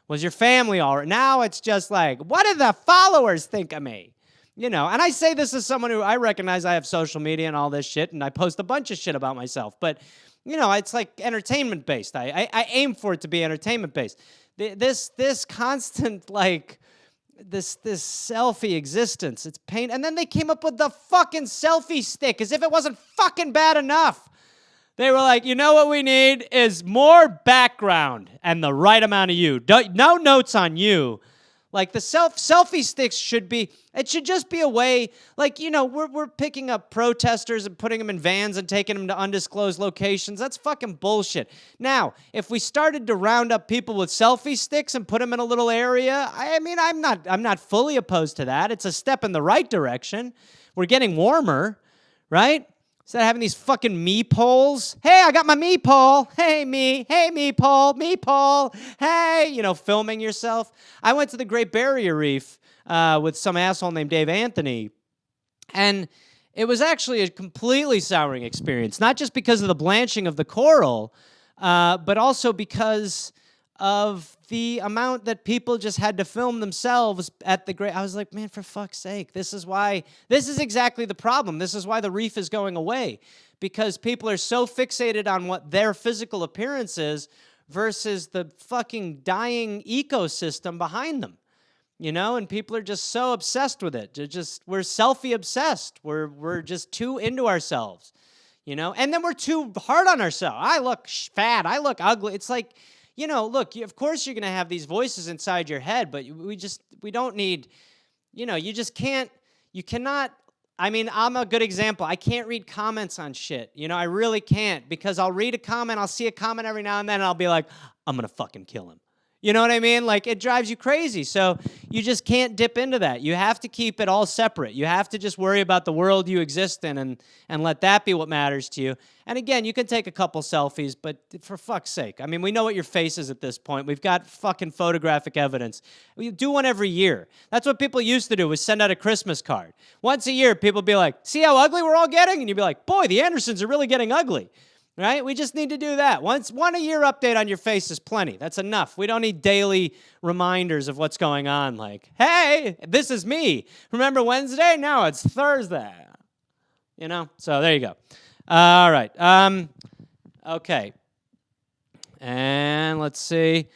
Was your family all right? Now it's just like, what do the followers think of me? You know, and I say this as someone who I recognize I have social media and all this shit, and I post a bunch of shit about myself. But, you know, it's like entertainment-based. I aim for it to be entertainment-based. This constant, like... This selfie existence, it's pain. And then they came up with the fucking selfie stick as if it wasn't fucking bad enough. They were like, you know what we need is more background and the right amount of you. No notes on you. Like the selfie sticks should just be a way, like, you know, we're picking up protesters and putting them in vans and taking them to undisclosed locations. That's fucking bullshit. Now, if we started to round up people with selfie sticks and put them in a little area, I mean, I'm not fully opposed to that. It's a step in the right direction. We're getting warmer, right? Instead of having these fucking me poles. Hey, I got my me pole. Hey, me. Hey, me pole. Me pole. Hey, you know, filming yourself. I went to the Great Barrier Reef with some asshole named Dave Anthony, and it was actually a completely souring experience, not just because of the blanching of the coral, but also because of the amount that people just had to film themselves at the great. I was like, man, for fuck's sake, this is exactly the problem. This is why the reef is going away, because people are so fixated on what their physical appearance is versus the fucking dying ecosystem behind them, you know? And people are just so obsessed with it. We're selfie obsessed. We're just too into ourselves, you know? And then we're too hard on ourselves. I look fat. I look ugly. It's like, you know, look, of course you're going to have these voices inside your head, but we don't need, you know, you cannot, I mean, I'm a good example. I can't read comments on shit. You know, I really can't, because I'll read a comment, I'll see a comment every now and then, and I'll be like, I'm going to fucking kill him. You know what I mean? Like, it drives you crazy. So you just can't dip into that. You have to keep it all separate. You have to just worry about the world you exist in and let that be what matters to you. And again, you can take a couple selfies, but for fuck's sake. I mean, we know what your face is at this point. We've got fucking photographic evidence. We do one every year. That's what people used to do, was send out a Christmas card. Once a year, people be like, see how ugly we're all getting? And you'd be like, boy, the Andersons are really getting ugly. Right? We just need to do that. One a year update on your face is plenty. That's enough. We don't need daily reminders of what's going on. Like, hey, this is me. Remember Wednesday? No, it's Thursday. You know? So there you go. All right. Okay. And let's see.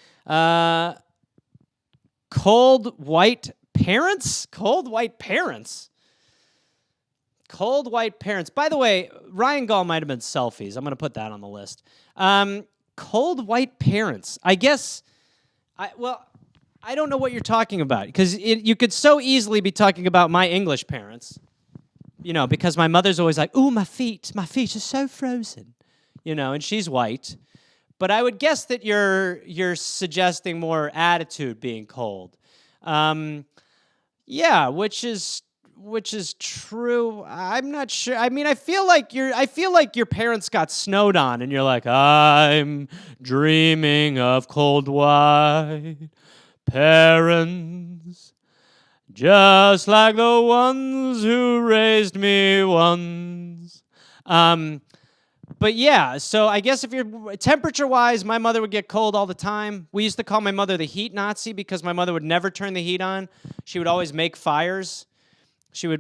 Cold white parents? Cold white parents? Cold white parents. By the way, Ryan Gall might have been selfies. I'm going to put that on the list. Cold white parents. I guess, I don't know what you're talking about, because you could so easily be talking about my English parents, you know, because my mother's always like, ooh, my feet are so frozen, you know, and she's white. But I would guess that you're suggesting more attitude being cold. Yeah, which is true. I'm not sure. I mean, I feel like your parents got snowed on, and you're like, I'm dreaming of cold white parents, just like the ones who raised me once. But yeah, so I guess if you're temperature-wise, my mother would get cold all the time. We used to call my mother the heat Nazi, because my mother would never turn the heat on. She would always make fires.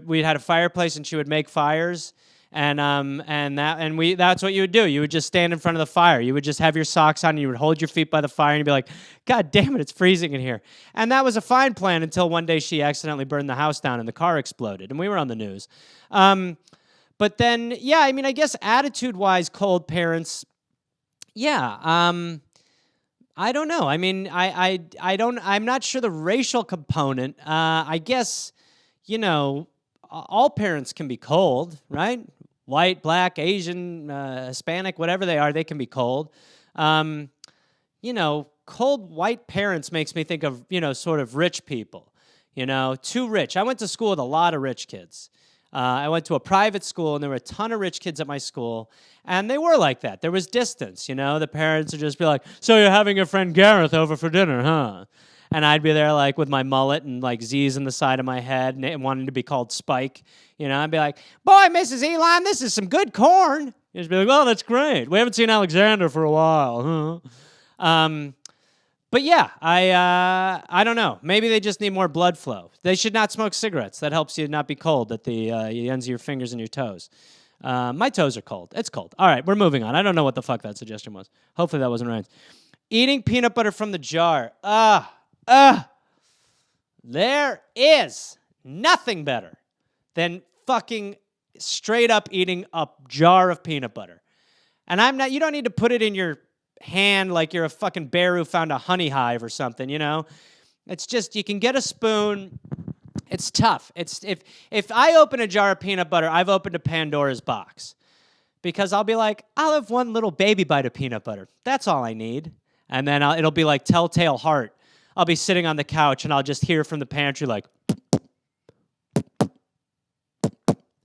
We had a fireplace, and she would make fires, and that's what you would do. You would just stand in front of the fire. You would just have your socks on, and you would hold your feet by the fire, and you'd be like, God damn it, it's freezing in here. And that was a fine plan until one day she accidentally burned the house down and the car exploded, and we were on the news. But then, yeah, I mean, I guess attitude-wise, cold parents, yeah. I don't know. I mean, I'm not sure the racial component. I guess, you know, all parents can be cold, right? white, black, Asian, Hispanic, whatever they are, they can be cold. Cold white parents makes me think of, sort of rich people. Too rich. I went to school with a lot of rich kids. I went to a private school, and there were a ton of rich kids at my school, and they were like that. There was distance, The parents would just be like, so you're having your friend Gareth over for dinner, huh? And I'd be there, like, with my mullet and, like, Z's in the side of my head and wanting to be called Spike. I'd be like, boy, Mrs. Elon, this is some good corn. You'd be like, oh, that's great. We haven't seen Alexander for a while, huh? But yeah, I don't know. Maybe they just need more blood flow. They should not smoke cigarettes. That helps you not be cold at the ends of your fingers and your toes. My toes are cold. It's cold. All right, we're moving on. I don't know what the fuck that suggestion was. Hopefully that wasn't right. Eating peanut butter from the jar. There is nothing better than fucking straight up eating a jar of peanut butter. And you don't need to put it in your hand like you're a fucking bear who found a honey hive or something, It's just, you can get a spoon. It's tough. If I open a jar of peanut butter, I've opened a Pandora's box. Because I'll be like, I'll have one little baby bite of peanut butter. That's all I need. And then it'll be like Telltale Heart. I'll be sitting on the couch and I'll just hear from the pantry like,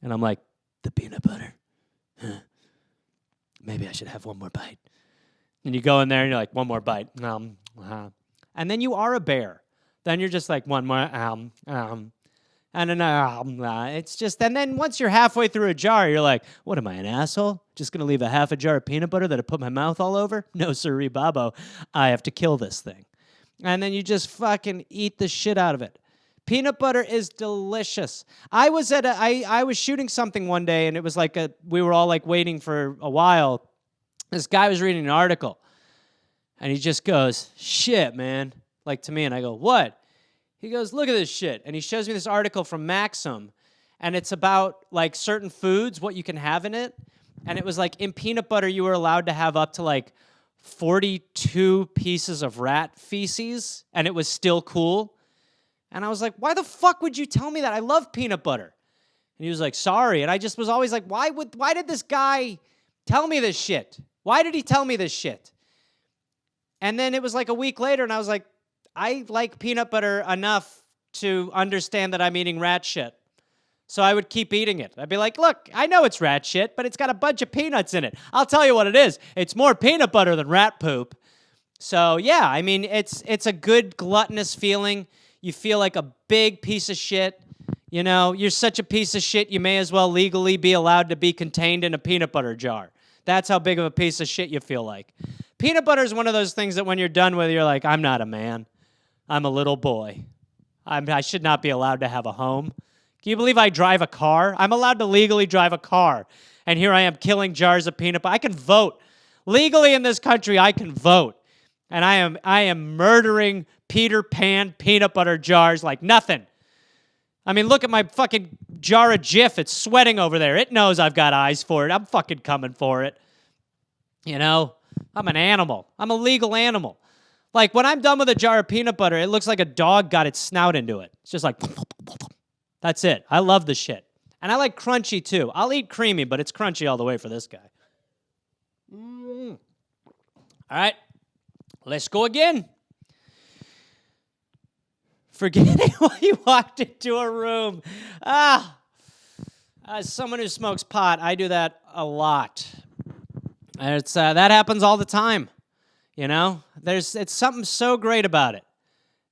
and I'm like, the peanut butter. Huh. Maybe I should have one more bite. And you go in there and you're like, one more bite. And then you are a bear. Then you're just like, one more, and then, it's just, and then once you're halfway through a jar, you're like, what am I, an asshole? Just gonna leave a half a jar of peanut butter that I put my mouth all over? No, sirree, babo. I have to kill this thing. And then you just fucking eat the shit out of it. Peanut butter is delicious. I was shooting something one day, and it was like we were all like waiting for a while. This guy was reading an article, and he just goes, shit, man, like to me, and I go, what? He goes, look at this shit, and he shows me this article from Maxim, and it's about like certain foods, what you can have in it, and it was like in peanut butter you were allowed to have up to like 42 pieces of rat feces, and it was still cool. And I was like, why the fuck would you tell me that? I love peanut butter. And he was like, sorry. And I just was always like, why did this guy tell me this shit? Why did he tell me this shit? And then it was like a week later, and I was like, I like peanut butter enough to understand that I'm eating rat shit. So I would keep eating it. I'd be like, look, I know it's rat shit, but it's got a bunch of peanuts in it. I'll tell you what it is. It's more peanut butter than rat poop. So yeah, I mean, it's a good gluttonous feeling. You feel like a big piece of shit. You're such a piece of shit, you may as well legally be allowed to be contained in a peanut butter jar. That's how big of a piece of shit you feel like. Peanut butter is one of those things that when you're done with it, you're like, I'm not a man. I'm a little boy. I should not be allowed to have a home. Can you believe I drive a car? I'm allowed to legally drive a car. And here I am killing jars of peanut butter. I can vote. Legally in this country, I can vote. And I am murdering Peter Pan peanut butter jars like nothing. I mean, look at my fucking jar of Jif. It's sweating over there. It knows I've got eyes for it. I'm fucking coming for it. I'm an animal. I'm a legal animal. Like, when I'm done with a jar of peanut butter, it looks like a dog got its snout into it. It's just like, that's it. I love the shit. And I like crunchy, too. I'll eat creamy, but it's crunchy all the way for this guy. All right. Let's go again. Forgetting why you walked into a room. As someone who smokes pot, I do that a lot. That happens all the time. It's something so great about it.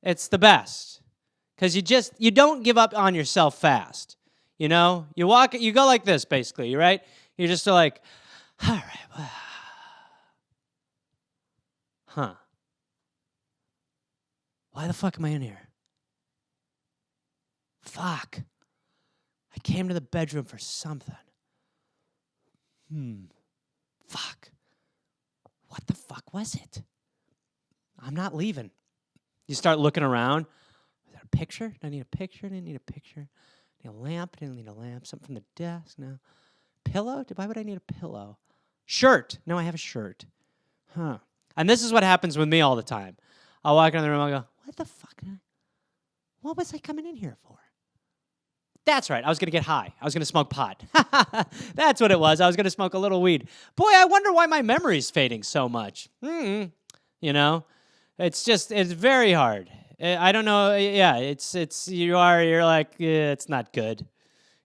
It's the best. Because you don't give up on yourself fast. You go like this, basically, right? You're just like, all right, huh. Why the fuck am I in here? Fuck. I came to the bedroom for something. Fuck. What the fuck was it? I'm not leaving. You start looking around. Is that a picture? Do I need a picture? Do I need a picture? I need a lamp? I didn't need a lamp. Something from the desk? No. Pillow? Why would I need a pillow? Shirt. No, I have a shirt. Huh. And this is what happens with me all the time. I'll walk in the room, I'll go, what the fuck? What was I coming in here for? That's right. I was going to get high. I was going to smoke pot. That's what it was. I was going to smoke a little weed. Boy, I wonder why my memory's fading so much. You know, it's very hard. I don't know. Yeah, you're like, yeah, it's not good,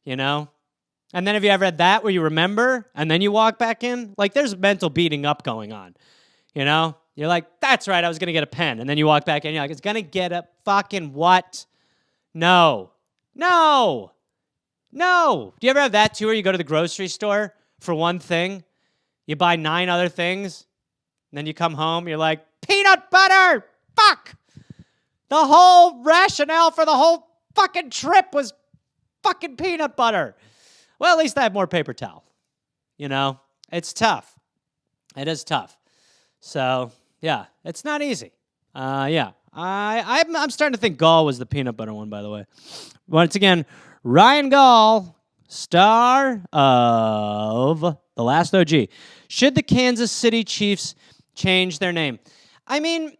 you know? And then have you ever had that where you remember and then you walk back in? Like, there's mental beating up going on, you know? You're like, that's right, I was going to get a pen. And then you walk back in, you're like, it's going to get a fucking what? No. Do you ever have that too, where you go to the grocery store for one thing, you buy 9 other things, and then you come home, you're like, peanut butter! Fuck! The whole rationale for the whole fucking trip was fucking peanut butter. Well, at least I have more paper towel. You know? It's tough. It is tough. So, yeah, it's not easy. Yeah. I'm starting to think Gall was the peanut butter one, by the way. Once again, Ryan Gall, star of The Last OG. Should the Kansas City Chiefs change their name? I mean,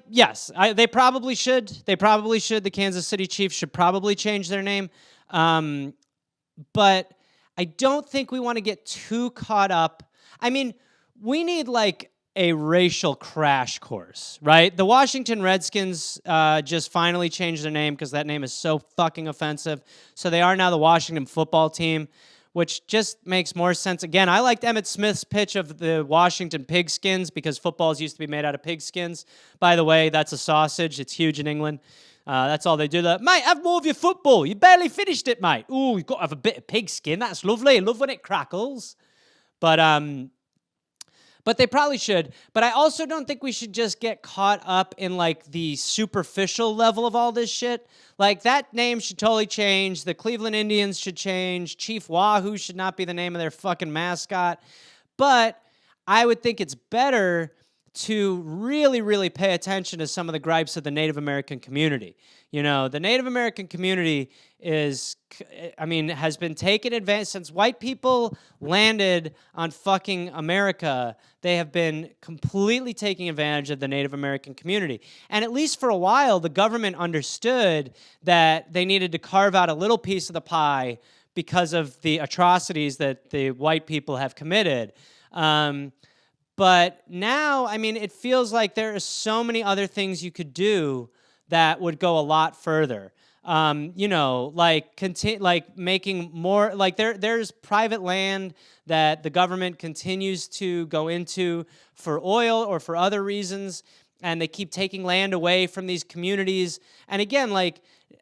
yes, they probably should. The Kansas City Chiefs should probably change their name. But I don't think we want to get too caught up. I mean, we need like a racial crash course, right? The Washington Redskins just finally changed their name because that name is so fucking offensive. So they are now the Washington Football Team, which just makes more sense. Again, I liked Emmitt Smith's pitch of the Washington Pigskins because footballs used to be made out of pigskins. By the way, that's a sausage. It's huge in England. That's all they do. Mate, have more of your football. You barely finished it, mate. Ooh, you've got to have a bit of pigskin. That's lovely. I love when it crackles. But they probably should. But I also don't think we should just get caught up in like the superficial level of all this shit. Like that name should totally change. The Cleveland Indians should change. Chief Wahoo should not be the name of their fucking mascot. But I would think it's better to really, really pay attention to some of the gripes of the Native American community. You know, the Native American community has been taken advantage since white people landed on fucking America. They have been completely taking advantage of the Native American community. And at least for a while, the government understood that they needed to carve out a little piece of the pie because of the atrocities that the white people have committed. But now, I mean, it feels like there are so many other things you could do that would go a lot further. Like making more, like there's private land that the government continues to go into for oil or for other reasons, and they keep taking land away from these communities. And again, like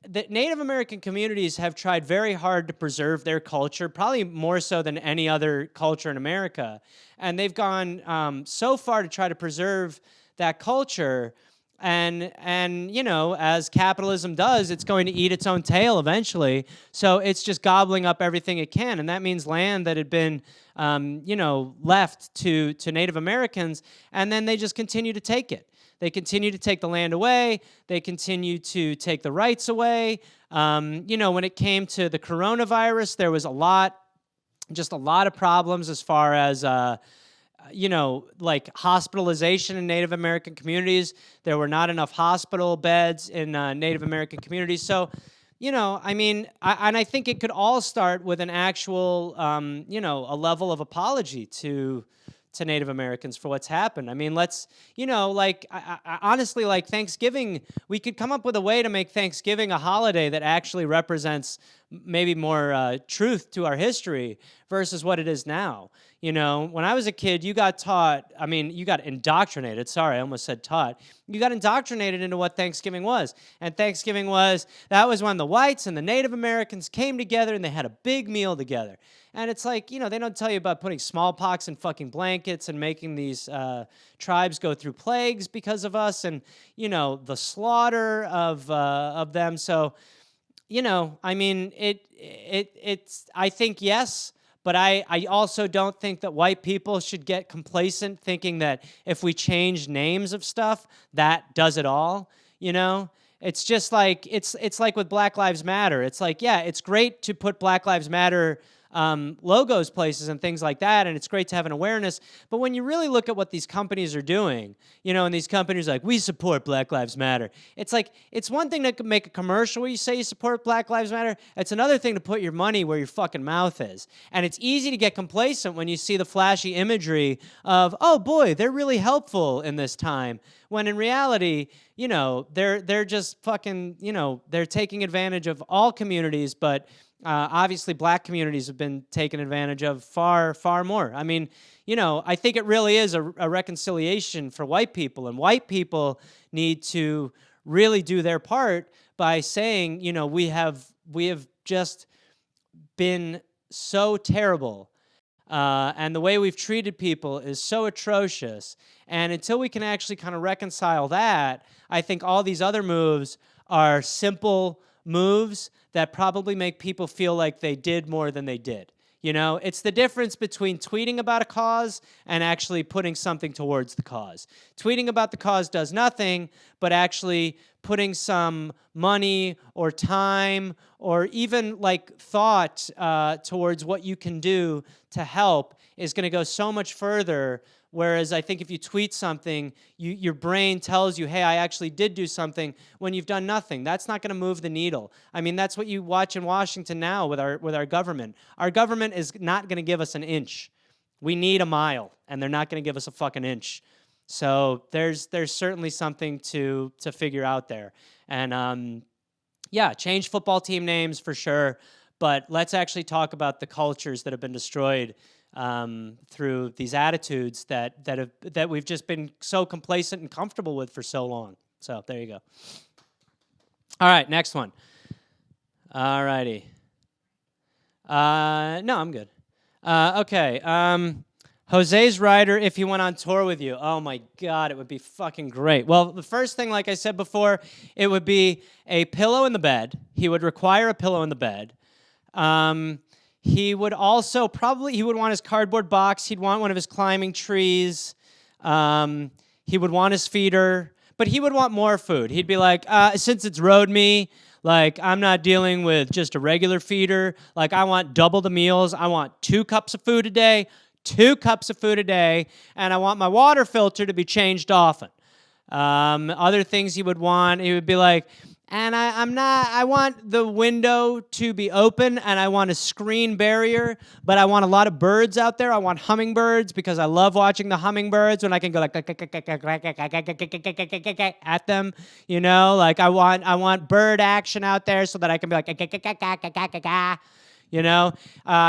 the Native American communities have tried very hard to preserve their culture, probably more so than any other culture in America. And they've gone so far to try to preserve that culture. And you know, as capitalism does, it's going to eat its own tail eventually. So it's just gobbling up everything it can. And that means land that had been, left to Native Americans, and then they just continue to take it. They continue to take the land away. They continue to take the rights away. When it came to the coronavirus, there was a lot of problems as far as, like hospitalization in Native American communities. There were not enough hospital beds in Native American communities. So, I think it could all start with an actual, a level of apology to Native Americans for what's happened. I mean, let's, I honestly, like Thanksgiving, we could come up with a way to make Thanksgiving a holiday that actually represents maybe more truth to our history versus what it is now. You know, when I was a kid, you got indoctrinated. Sorry, I almost said taught. You got indoctrinated into what Thanksgiving was. And Thanksgiving was when the whites and the Native Americans came together and they had a big meal together. And it's like, they don't tell you about putting smallpox in fucking blankets and making these tribes go through plagues because of us and, the slaughter of them. So, I think yes. But I also don't think that white people should get complacent thinking that if we change names of stuff, that does it all, It's just like, it's like with Black Lives Matter. It's like, yeah, it's great to put Black Lives Matter logos places and things like that, and it's great to have an awareness. But when you really look at what these companies are doing, and these companies are like, we support Black Lives Matter. It's like, it's one thing to make a commercial where you say you support Black Lives Matter. It's another thing to put your money where your fucking mouth is. And it's easy to get complacent when you see the flashy imagery of, oh boy, they're really helpful in this time. When in reality, they're just fucking, they're taking advantage of all communities, but obviously black communities have been taken advantage of far, far more. I mean, I think it really is a reconciliation for white people, and white people need to really do their part by saying, we have just been so terrible. And the way we've treated people is so atrocious. And until we can actually kind of reconcile that, I think all these other moves are simple moves that probably make people feel like they did more than they did. It's the difference between tweeting about a cause and actually putting something towards the cause. Tweeting about the cause does nothing, but actually putting some money or time or even thought towards what you can do to help is going to go so much further. Whereas I think if you tweet something, your brain tells you, hey, I actually did do something, when you've done nothing. That's not going to move the needle. I mean, that's what you watch in Washington now with our government. Our government is not going to give us an inch. We need a mile, and they're not going to give us a fucking inch. So there's certainly something to figure out there. And change football team names for sure, but let's actually talk about the cultures that have been destroyed through these attitudes that we've just been so complacent and comfortable with for so long. So there you go. All right, next one. All righty. No, I'm good. Okay. Josies Rider, if he went on tour with you. Oh my God, it would be fucking great. Well, the first thing, like I said before, it would be a pillow in the bed. He would require a pillow in the bed. He would also he would want his cardboard box. He'd want one of his climbing trees. He would want his feeder, but he would want more food. He'd be like, since it's road me, I'm not dealing with just a regular feeder. I want double the meals. I want 2 cups of food a day, 2 cups of food a day, and I want my water filter to be changed often. Other things he would be like, and I want the window to be open, and I want a screen barrier, but I want a lot of birds out there. I want hummingbirds because I love watching the hummingbirds when I can go at them, I want bird action out there so that I can be like,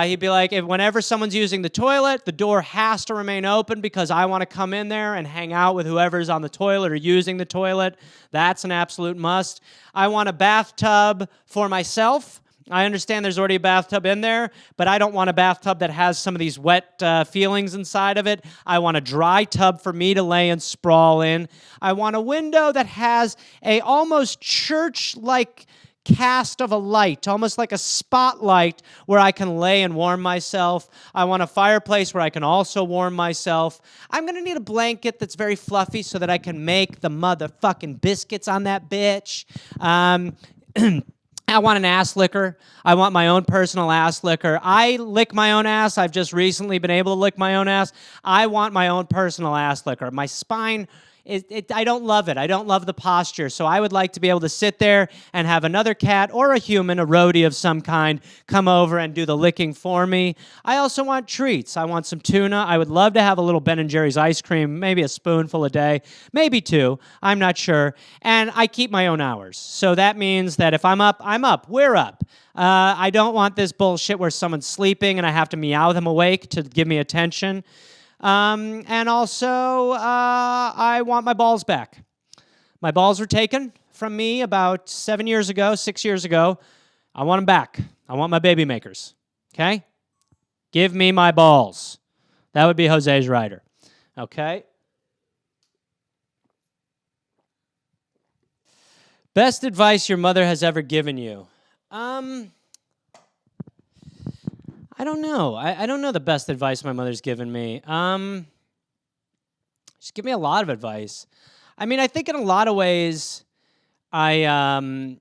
he'd be like, whenever someone's using the toilet, the door has to remain open because I want to come in there and hang out with whoever's on the toilet or using the toilet. That's an absolute must. I want a bathtub for myself. I understand there's already a bathtub in there, but I don't want a bathtub that has some of these wet feelings inside of it. I want a dry tub for me to lay and sprawl in. I want a window that has a almost church-like cast of a light, almost like a spotlight where I can lay and warm myself. I want a fireplace where I can also warm myself. I'm going to need a blanket that's very fluffy so that I can make the motherfucking biscuits on that bitch. I want an ass licker. I want my own personal ass licker. I lick my own ass. I've just recently been able to lick my own ass. I want my own personal ass licker. My spine, I don't love it. I don't love the posture. So I would like to be able to sit there and have another cat or a human, a roadie of some kind, come over and do the licking for me. I also want treats. I want some tuna. I would love to have a little Ben & Jerry's ice cream, maybe a spoonful a day, maybe 2. I'm not sure. And I keep my own hours. So that means that if I'm up, I'm up. We're up. I don't want this bullshit where someone's sleeping and I have to meow them awake to give me attention. And also, I want my balls back. My balls were taken from me about 6 years ago. I want them back. I want my baby makers. Okay? Give me my balls. That would be Josies Rider. Okay? Best advice your mother has ever given you? I don't know. I don't know the best advice my mother's given me. She's given me a lot of advice. I mean, I think in a lot of ways, I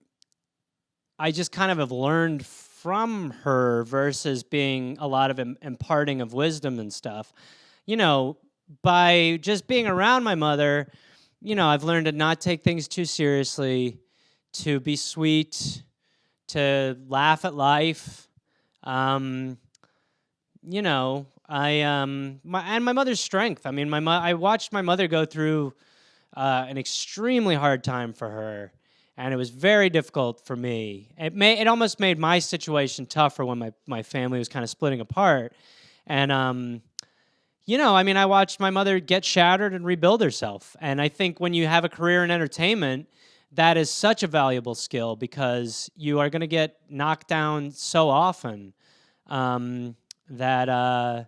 just kind of have learned from her versus being a lot of imparting of wisdom and stuff, by just being around my mother, I've learned to not take things too seriously, to be sweet, to laugh at life. And my mother's strength. I mean, I watched my mother go through an extremely hard time for her, and it was very difficult for me. It almost made my situation tougher when my family was kind of splitting apart. And I watched my mother get shattered and rebuild herself. And I think when you have a career in entertainment, that is such a valuable skill because you are going to get knocked down so often that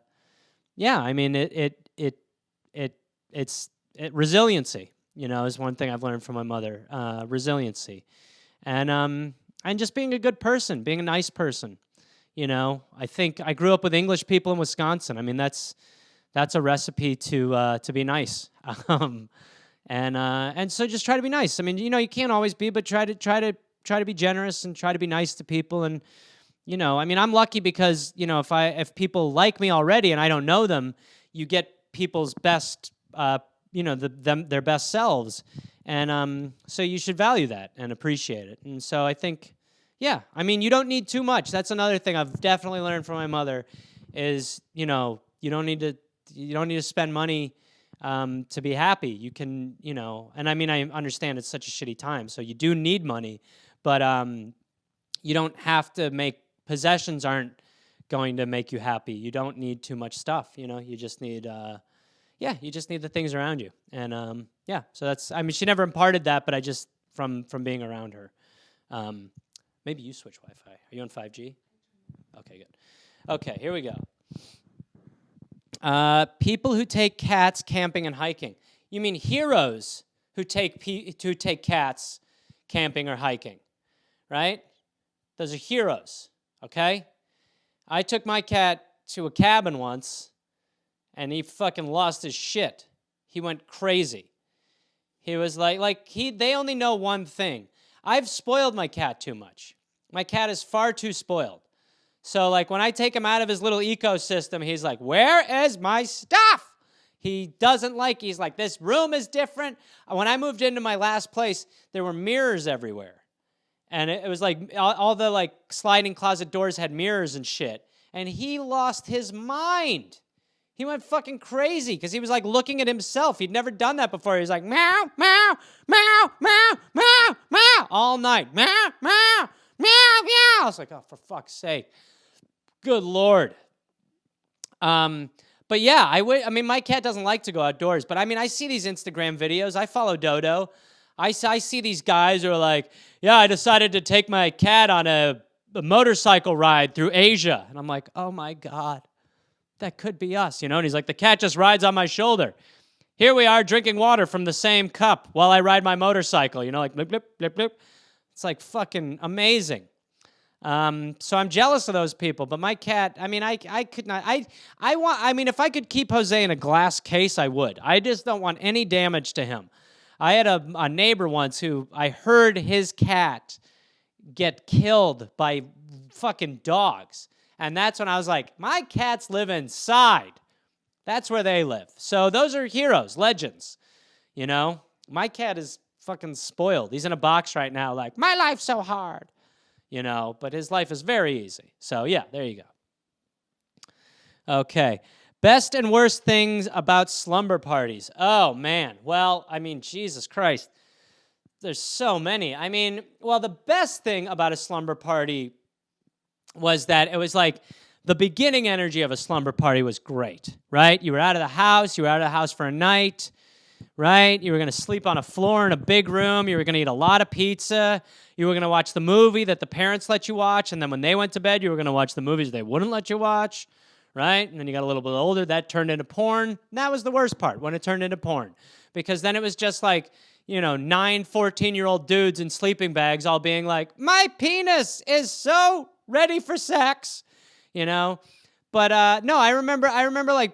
it's resiliency. Is one thing I've learned from my mother. Resiliency, and just being a good person, being a nice person. I think I grew up with English people in Wisconsin. I mean, that's a recipe to be nice. And so just try to be nice. I mean, you can't always be, but try to be generous and try to be nice to people. And I'm lucky because if people like me already and I don't know them, you get people's best, their best selves, and so you should value that and appreciate it. And so I think, you don't need too much. That's another thing I've definitely learned from my mother, is you don't need to spend money to be happy. You can, and I understand it's such a shitty time, so you do need money, but you don't have to possessions aren't going to make you happy. You don't need too much stuff, you just need, you just need the things around you. And so that's, she never imparted that, but I just, from being around her. Maybe you switch Wi-Fi. Are you on 5G? Okay, good. Okay, here we go. People who take cats camping and hiking. You mean heroes who take cats camping or hiking, right? Those are heroes, okay? I took my cat to a cabin once, and he fucking lost his shit. He went crazy. He was they only know one thing. I've spoiled my cat too much. My cat is far too spoiled. So, when I take him out of his little ecosystem, he's like, where is my stuff? He doesn't he's like, this room is different. When I moved into my last place, there were mirrors everywhere. And it was all the sliding closet doors had mirrors and shit. And he lost his mind. He went fucking crazy because he was looking at himself. He'd never done that before. He was like, meow, meow, meow, meow, meow, meow, all night. Meow, meow, meow, meow. I was like, oh, for fuck's sake. Good Lord. But yeah, my cat doesn't like to go outdoors, but I see these Instagram videos. I follow Dodo. I see these guys who are like, yeah, I decided to take my cat on a motorcycle ride through Asia. And I'm like, oh my God, that could be us, And he's like, the cat just rides on my shoulder. Here we are drinking water from the same cup while I ride my motorcycle, blip, blip, blip, blip. It's fucking amazing. So I'm jealous of those people, but my cat, I could not, if I could keep Jose in a glass case, I would. I just don't want any damage to him. I had a neighbor once who I heard his cat get killed by fucking dogs. And that's when I was like, my cats live inside. That's where they live. So those are heroes, legends, My cat is fucking spoiled. He's in a box right now my life's so hard. But his life is very easy. So, yeah, there you go. Okay. Best and worst things about slumber parties. Oh, man. Well, Jesus Christ. There's so many. The best thing about a slumber party was that it was the beginning energy of a slumber party was great, right? You were out of the house for a night, right? You were going to sleep on a floor in a big room. You were going to eat a lot of pizza. You were going to watch the movie that the parents let you watch, and then when they went to bed, you were going to watch the movies they wouldn't let you watch, right? And then you got a little bit older. That turned into porn. And that was the worst part, when it turned into porn, because then it was just 9 14-year-old dudes in sleeping bags all being like, my penis is so ready for sex, But no, I remember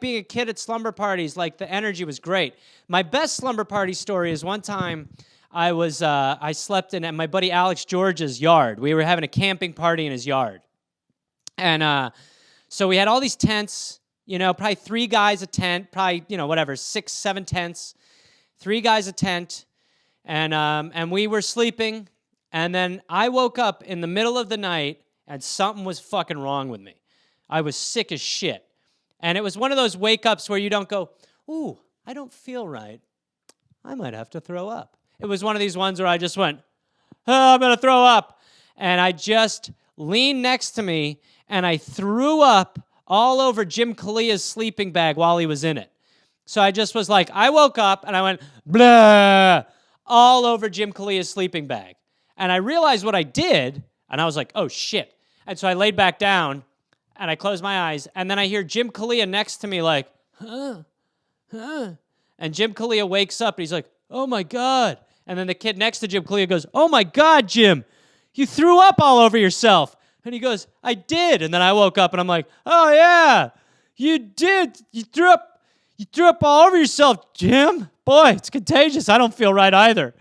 being a kid at slumber parties. The energy was great. My best slumber party story is one time I slept in at my buddy Alex George's yard. We were having a camping party in his yard. And so we had all these tents, probably 3 guys a tent, probably, whatever, 6, 7 tents, 3 guys a tent. And we were sleeping. And then I woke up in the middle of the night and something was fucking wrong with me. I was sick as shit. And it was one of those wake-ups where you don't go, ooh, I don't feel right. I might have to throw up. It was one of these ones where I just went, oh, I'm going to throw up. And I just leaned next to me, and I threw up all over Jim Kalia's sleeping bag while he was in it. So I just was like, I woke up, and I went, blah, all over Jim Kalia's sleeping bag. And I realized what I did, and I was like, oh, shit. And so I laid back down, and I closed my eyes, and then I hear Jim Kalia next to me like, huh. And Jim Kalia wakes up, and he's like, oh, my God. And then the kid next to Jim Kalia goes, oh, my God, Jim, you threw up all over yourself. And he goes, I did. And then I woke up, and I'm like, oh, yeah, you did. You threw up all over yourself, Jim. Boy, it's contagious. I don't feel right either.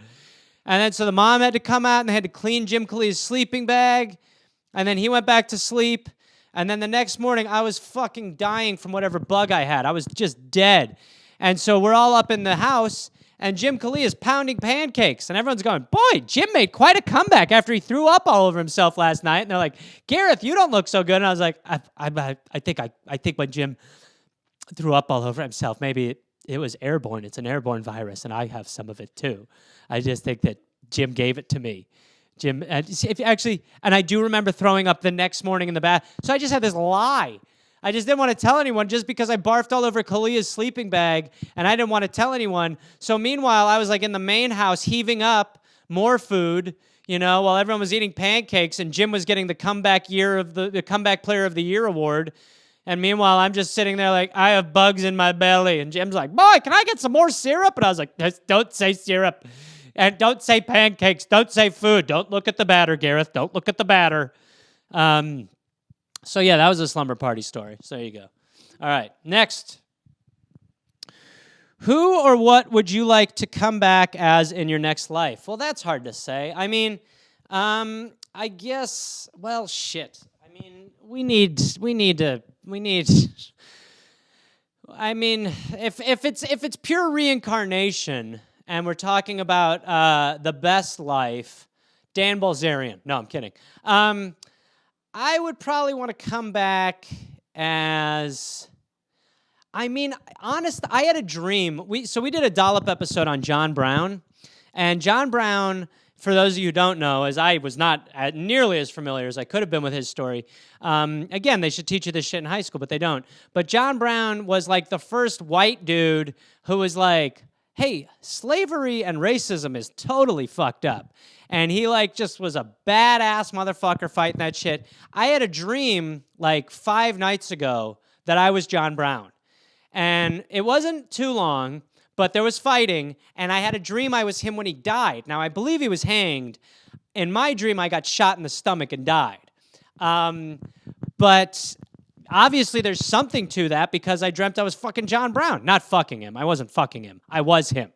And then so the mom had to come out, and they had to clean Jim Kalia's sleeping bag. And then he went back to sleep. And then the next morning, I was fucking dying from whatever bug I had. I was just dead. And so we're all up in the house, and Jim Kalia is pounding pancakes. And everyone's going, boy, Jim made quite a comeback after he threw up all over himself last night. And they're like, Gareth, you don't look so good. And I was like, I think when Jim threw up all over himself, maybe it was airborne. It's an airborne virus, and I have some of it too. I just think that Jim gave it to me. Jim, and I do remember throwing up the next morning in the bath. So I just had this lie. I just didn't want to tell anyone just because I barfed all over Kalia's sleeping bag, and I didn't want to tell anyone. So meanwhile, I was like in the main house heaving up more food, while everyone was eating pancakes, and Jim was getting the comeback player of the year award. And meanwhile, I'm just sitting there like, I have bugs in my belly. And Jim's like, boy, can I get some more syrup? And I was like, don't say syrup. And don't say pancakes. Don't say food. Don't look at the batter, Gareth. Don't look at the batter. So, yeah, that was a slumber party story. So there you go. All right, next. Who or what would you like to come back as in your next life? Well, that's hard to say. I mean, I guess, well, shit. I mean, we need. I mean, if it's pure reincarnation, and we're talking about the best life, Dan Bilzerian. No, I'm kidding. I would probably want to come back as, I had a dream. We did a Dollop episode on John Brown. And John Brown, for those of you who don't know, as I was not nearly as familiar as I could have been with his story. Again, they should teach you this shit in high school, but they don't. But John Brown was like the first white dude who was like, hey, slavery and racism is totally fucked up. And he just was a badass motherfucker fighting that shit. I had a dream 5 nights ago that I was John Brown. And it wasn't too long, but there was fighting, and I had a dream I was him when he died. Now, I believe he was hanged. In my dream, I got shot in the stomach and died. But obviously, there's something to that because I dreamt I was fucking John Brown. Not fucking him. I wasn't fucking him. I was him.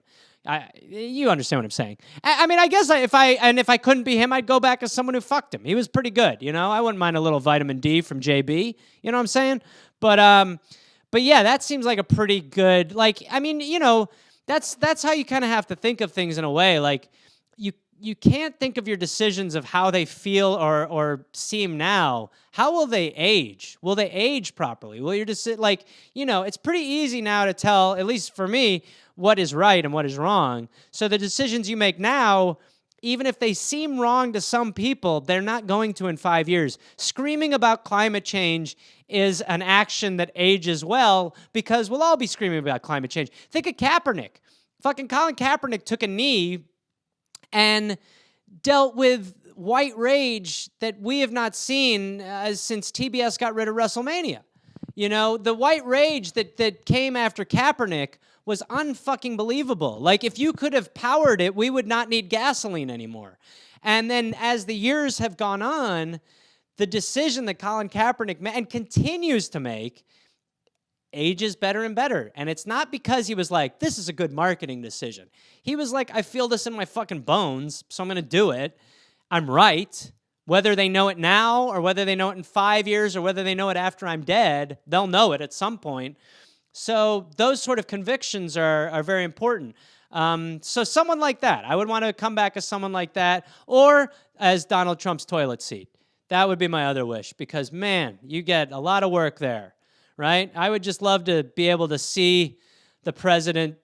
You understand what I'm saying. I guess if I couldn't be him, I'd go back as someone who fucked him. He was pretty good, I wouldn't mind a little vitamin D from JB. You know what I'm saying? But yeah, that seems like a pretty good, that's how you kind of have to think of things in a way. You can't think of your decisions of how they feel or seem now. How will they age? Will they age properly? Will your it's pretty easy now to tell, at least for me, what is right and what is wrong. So the decisions you make now, even if they seem wrong to some people, they're not going to in 5 years. Screaming about climate change is an action that ages well because we'll all be screaming about climate change. Think of Kaepernick. Fucking Colin Kaepernick took a knee and dealt with white rage that we have not seen since TBS got rid of WrestleMania. The white rage that came after Kaepernick was unfucking believable. If you could have powered it, we would not need gasoline anymore. And then as the years have gone on, the decision that Colin Kaepernick made and continues to make ages better and better. And it's not because he was like, this is a good marketing decision. He was like, I feel this in my fucking bones, so I'm going to do it. I'm right. Whether they know it now or whether they know it in 5 years or whether they know it after I'm dead, they'll know it at some point. So those sort of convictions are very important. So someone like that, I would want to come back as someone like that, or as Donald Trump's toilet seat. That would be my other wish, because, man, you get a lot of work there, right? I would just love to be able to see the president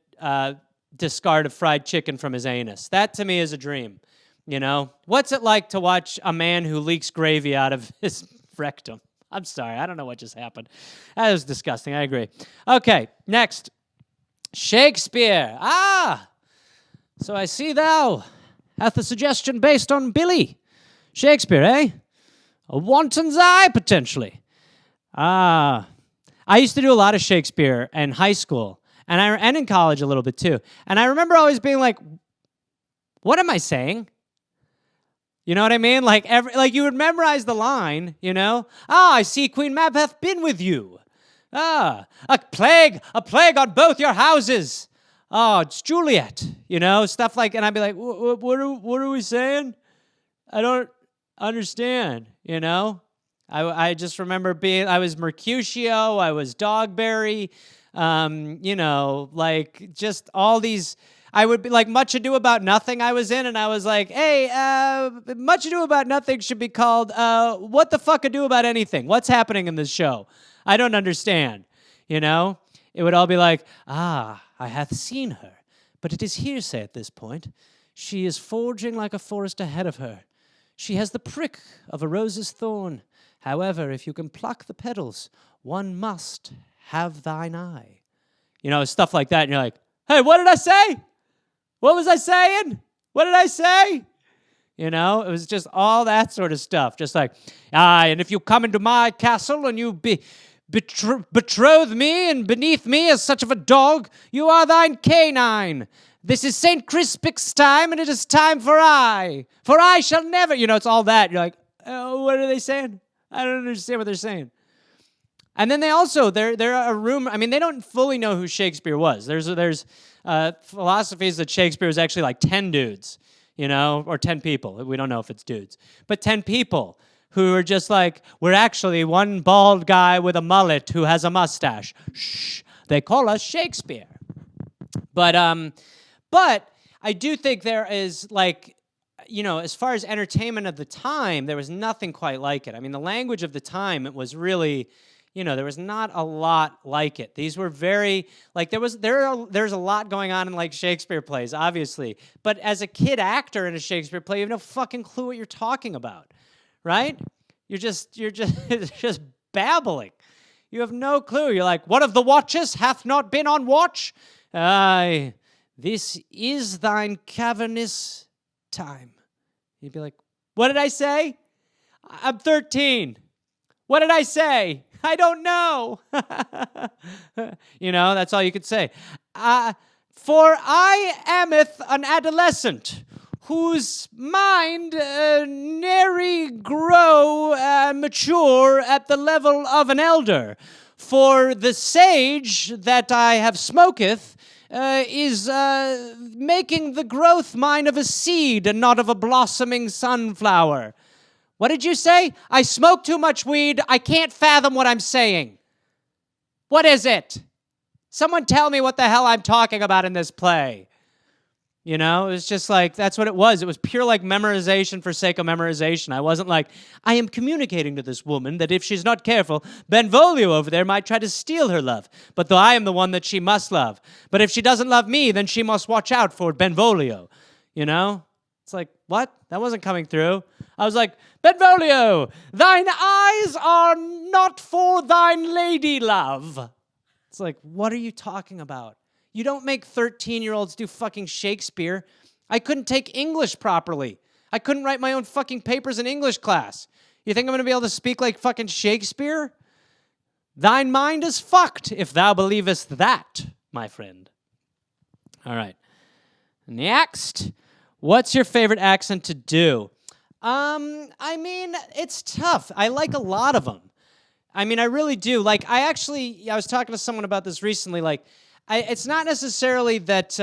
discard a fried chicken from his anus. That, to me, is a dream. You know, what's it like to watch a man who leaks gravy out of his rectum? I'm sorry, I don't know what just happened. That was disgusting, I agree. Okay, next. Shakespeare. So I see thou hath a suggestion based on Billy. Shakespeare, eh? A wanton's eye, potentially. I used to do a lot of Shakespeare in high school, and in college a little bit too. And I remember always being like, what am I saying? You know what I mean? Like you would memorize the line, you know? I see Queen Mab hath been with you. A plague on both your houses. Oh, it's Juliet, you know, stuff like, and I'd be like, what are we saying? I don't understand, you know? I just remember I was Mercutio, I was Dogberry, you know, like just all these. I would be like Much Ado About Nothing I was in, and I was like, hey, Much Ado About Nothing should be called What the Fuck Ado About Anything? What's happening in this show? I don't understand, you know? It would all be like, I hath seen her, but it is hearsay at this point. She is forging like a forest ahead of her. She has the prick of a rose's thorn. However, if you can pluck the petals, one must have thine eye. You know, stuff like that, and you're like, hey, what did I say? What was I saying? What did I say? You know, it was just all that sort of stuff. Just like, and if you come into my castle and you betroth me and beneath me as such of a dog, you are thine canine. This is St. Crispin's time, and it is time for I shall never, you know, it's all that. You're like, what are they saying? I don't understand what they're saying. And then they also, they're a rumor, I mean, they don't fully know who Shakespeare was. There's philosophies that Shakespeare was actually like 10 dudes, you know, or 10 people. We don't know if it's dudes. But 10 people who are just like, we're actually one bald guy with a mullet who has a mustache. Shh, they call us Shakespeare. But I do think there is like, you know, as far as entertainment of the time, there was nothing quite like it. I mean, the language of the time, it was really, you know, there was not a lot like it. These were very, like, there's a lot going on in, like, Shakespeare plays, obviously. But as a kid actor in a Shakespeare play, you have no fucking clue what you're talking about, right? You're just just babbling. You have no clue. You're like, one of the watches hath not been on watch? Aye, this is thine cavernous time. You'd be like, what did I say? I'm 13. What did I say? I don't know. You know, that's all you could say. For I ameth an adolescent, whose mind nary grow mature at the level of an elder. For the sage that I have smoketh is making the growth mine of a seed and not of a blossoming sunflower. What did you say? I smoke too much weed. I can't fathom what I'm saying. What is it? Someone tell me what the hell I'm talking about in this play. You know, it was just like, that's what it was. It was pure like memorization for sake of memorization. I wasn't like, I am communicating to this woman that if she's not careful, Benvolio over there might try to steal her love. But though I am the one that she must love. But if she doesn't love me, then she must watch out for Benvolio. You know? It's like, what? That wasn't coming through. I was like, Benvolio, thine eyes are not for thine lady love. It's like, what are you talking about? You don't make 13-year-olds do fucking Shakespeare. I couldn't take English properly. I couldn't write my own fucking papers in English class. You think I'm going to be able to speak like fucking Shakespeare? Thine mind is fucked if thou believest that, my friend. All right. Next. What's your favorite accent to do? I mean, it's tough. I like a lot of them. I mean, I really do. Like, I was talking to someone about this recently. Like, it's not necessarily that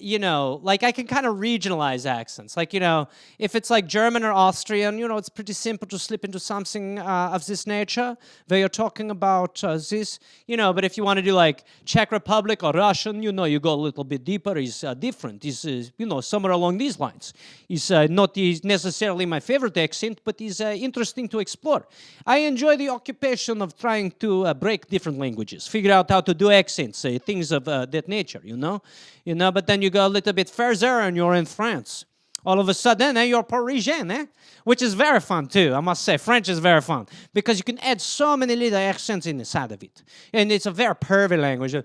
like I can kind of regionalize accents. Like, if it's like German or Austrian, it's pretty simple to slip into something of this nature where you're talking about this, but if you want to do like Czech Republic or Russian, you go a little bit deeper. It's different. It's, somewhere along these lines. It's not necessarily my favorite accent, but it's interesting to explore. I enjoy the occupation of trying to break different languages, figure out how to do accents, things of that nature, but then you go a little bit further and you're in France. All of a sudden, you're Parisian, which is very fun too, I must say. French is very fun because you can add so many little accents inside of it. And it's a very pervy language.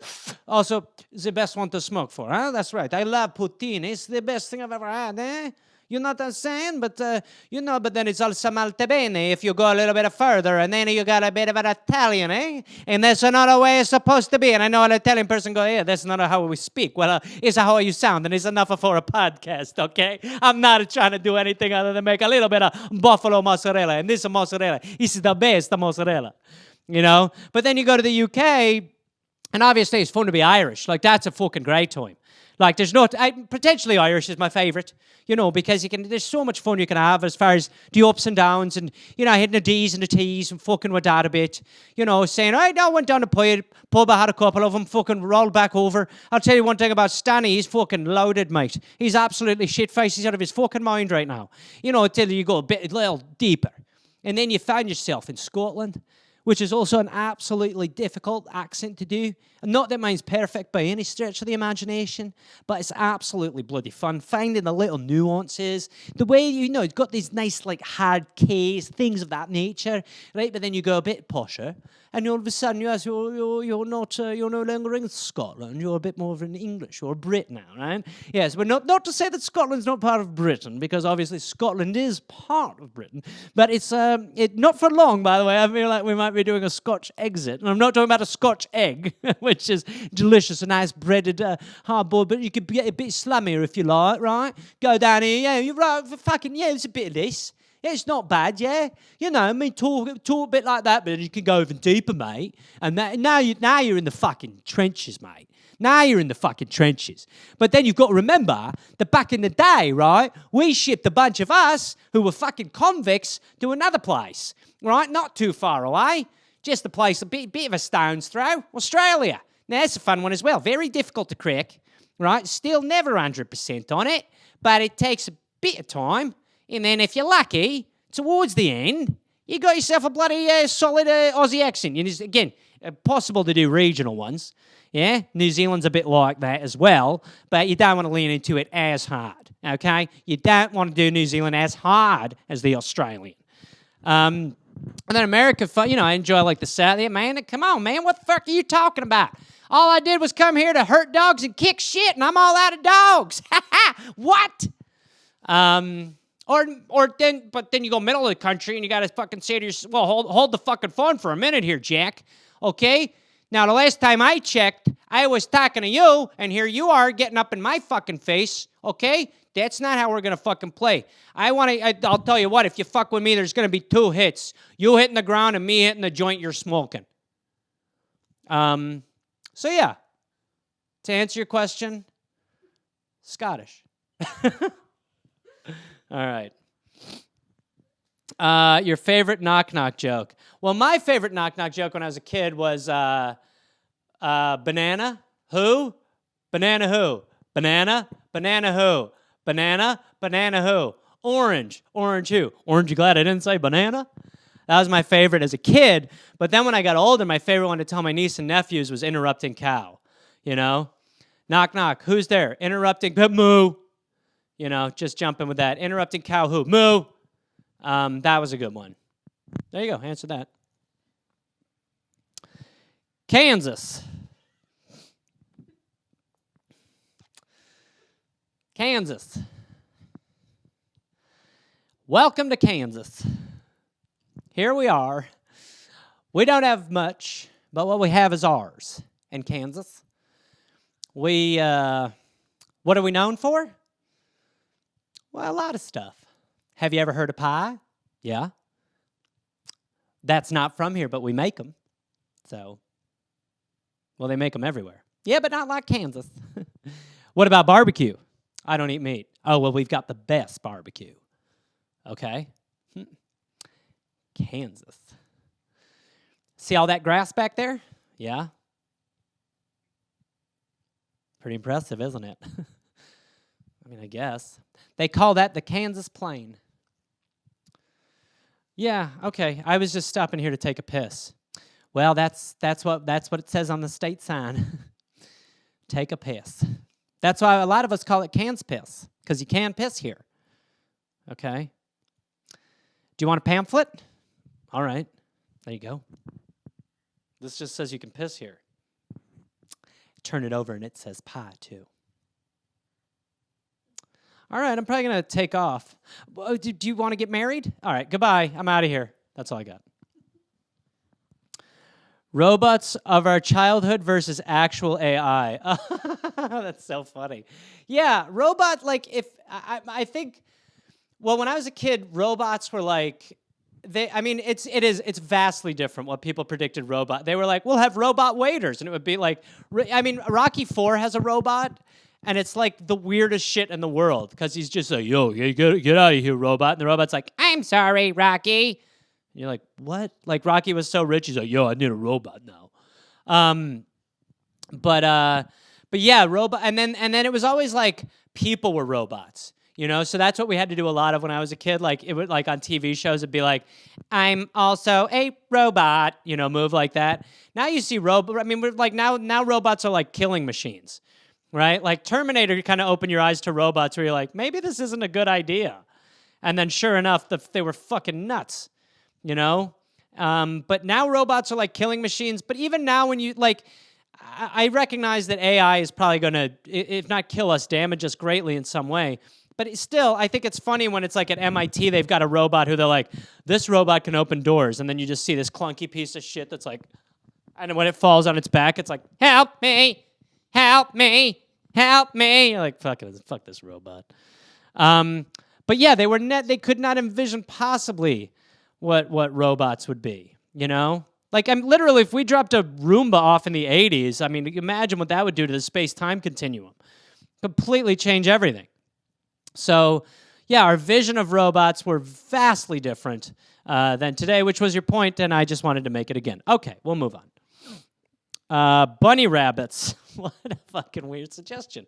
Also, the best one to smoke for, huh? That's right. I love poutine. It's the best thing I've ever had, You know what I'm saying? But, but then it's also molto bene if you go a little bit further, and then you got a bit of an Italian, And that's another way it's supposed to be. And I know an Italian person go, yeah, that's not how we speak. Well, it's how you sound, and it's enough for a podcast, okay? I'm not trying to do anything other than make a little bit of buffalo mozzarella, and this mozzarella is the best mozzarella, But then you go to the UK, and obviously it's fun to be Irish. Like, that's a fucking great time. Like, potentially Irish is my favorite, because there's so much fun you can have as far as the ups and downs and, hitting the D's and the T's and fucking with that a bit, saying, I went down the pub, I had a couple of them, fucking rolled back over. I'll tell you one thing about Stanny, he's fucking loaded, mate. He's absolutely shit-faced. He's out of his fucking mind right now. Until you go a little deeper. And then you find yourself in Scotland, which is also an absolutely difficult accent to do. Not that mine's perfect by any stretch of the imagination, but it's absolutely bloody fun. Finding the little nuances, the way, it's got these nice, like, hard Ks, things of that nature, right? But then you go a bit posher, and all of a sudden you're no longer in Scotland. You're a bit more of an English or a Brit now, right? Yes, but not to say that Scotland's not part of Britain, because obviously Scotland is part of Britain. But it's not for long, by the way. I feel like we might be doing a Scotch exit, and I'm not talking about a Scotch egg, which is delicious, a nice breaded hard-boiled, but you could get a bit slummier if you like, right? Go down here, you're right, it's a bit of this. It's not bad, yeah? Talk a bit like that, but you can go even deeper, mate. And now you're in the fucking trenches, mate. Now you're in the fucking trenches. But then you've got to remember that back in the day, right, we shipped a bunch of us who were fucking convicts to another place, right? Not too far away. Just a place a bit of a stone's throw. Australia. Now, that's a fun one as well. Very difficult to crack, right? Still never 100% on it, but it takes a bit of time. And then if you're lucky, towards the end, you got yourself a bloody solid Aussie accent. And it's, again, possible to do regional ones. Yeah, New Zealand's a bit like that as well, but you don't want to lean into it as hard, okay? You don't want to do New Zealand as hard as the Australian. And then America, I enjoy like the South. Yeah, man, come on, man, what the fuck are you talking about? All I did was come here to hurt dogs and kick shit, and I'm all out of dogs. What? But then you go middle of the country and you got to fucking say to yourself, well, hold the fucking phone for a minute here, Jack. Okay? Now, the last time I checked, I was talking to you, and here you are getting up in my fucking face. Okay? That's not how we're going to fucking play. I'll tell you what, if you fuck with me, there's going to be 2 hits. You hitting the ground and me hitting the joint you're smoking. So, yeah. To answer your question, Scottish. All right. Your favorite knock-knock joke. Well, my favorite knock-knock joke when I was a kid was banana, who? Banana who? Banana, banana who? Banana, banana who? Orange, orange who? Orange, you glad I didn't say banana? That was my favorite as a kid. But then when I got older, my favorite one to tell my niece and nephews was interrupting cow. Knock, knock. Who's there? Interrupting, moo. Just jumping with that. Interrupting cow who? Moo. That was a good one. There you go. Answer that. Kansas. Kansas. Welcome to Kansas. Here we are. We don't have much, but what we have is ours in Kansas. What are we known for? Well, a lot of stuff. Have you ever heard of pie? Yeah. That's not from here, but we make them. So, well, they make them everywhere. Yeah, but not like Kansas. What about barbecue? I don't eat meat. Oh, well, we've got the best barbecue. Okay. Kansas. See all that grass back there? Yeah. Pretty impressive, isn't it? I mean, I guess. They call that the Kansas Plain. Yeah, okay. I was just stopping here to take a piss. Well, that's what it says on the state sign. Take a piss. That's why a lot of us call it Cans piss, because you can piss here. Okay. Do you want a pamphlet? All right. There you go. This just says you can piss here. Turn it over and it says pie too. All right, I'm probably going to take off. Do you want to get married? All right, goodbye. I'm out of here. That's all I got. Robots of our childhood versus actual AI. That's so funny. Yeah, robot, like, if, I think, well, when I was a kid, robots were like, it's vastly different what people predicted robot. They were like, we'll have robot waiters, and it would be like, Rocky IV has a robot, and it's like the weirdest shit in the world, because he's just like, yo, get out of here, robot. And the robot's like, I'm sorry, Rocky. And you're like, what? Like, Rocky was so rich, he's like, yo, I need a robot now. But yeah, robot, and then it was always like people were robots. You know, so that's what we had to do a lot of when I was a kid. Like, it would, like, on TV shows, it'd be like, I'm also a robot, you know, move like that. Now you see we're like, now robots are like killing machines, right? Like Terminator, you kind of open your eyes to robots where you're like, maybe this isn't a good idea. And then sure enough, they were fucking nuts, you know? But now robots are like killing machines. But even now when you, like, I recognize that AI is probably going to, if not kill us, damage us greatly in some way. But still, I think it's funny when it's like at MIT, they've got a robot who they're like, this robot can open doors. And then you just see this clunky piece of shit that's like, and when it falls on its back, it's like, help me, help me, help me. You're like, fuck this robot. But yeah, they could not envision possibly what robots would be, you know? Like, literally, if we dropped a Roomba off in the 80s, I mean, imagine what that would do to the space-time continuum. Completely change everything. So, yeah, our vision of robots were vastly different than today, which was your point, and I just wanted to make it again. Okay, we'll move on. Bunny rabbits. What a fucking weird suggestion.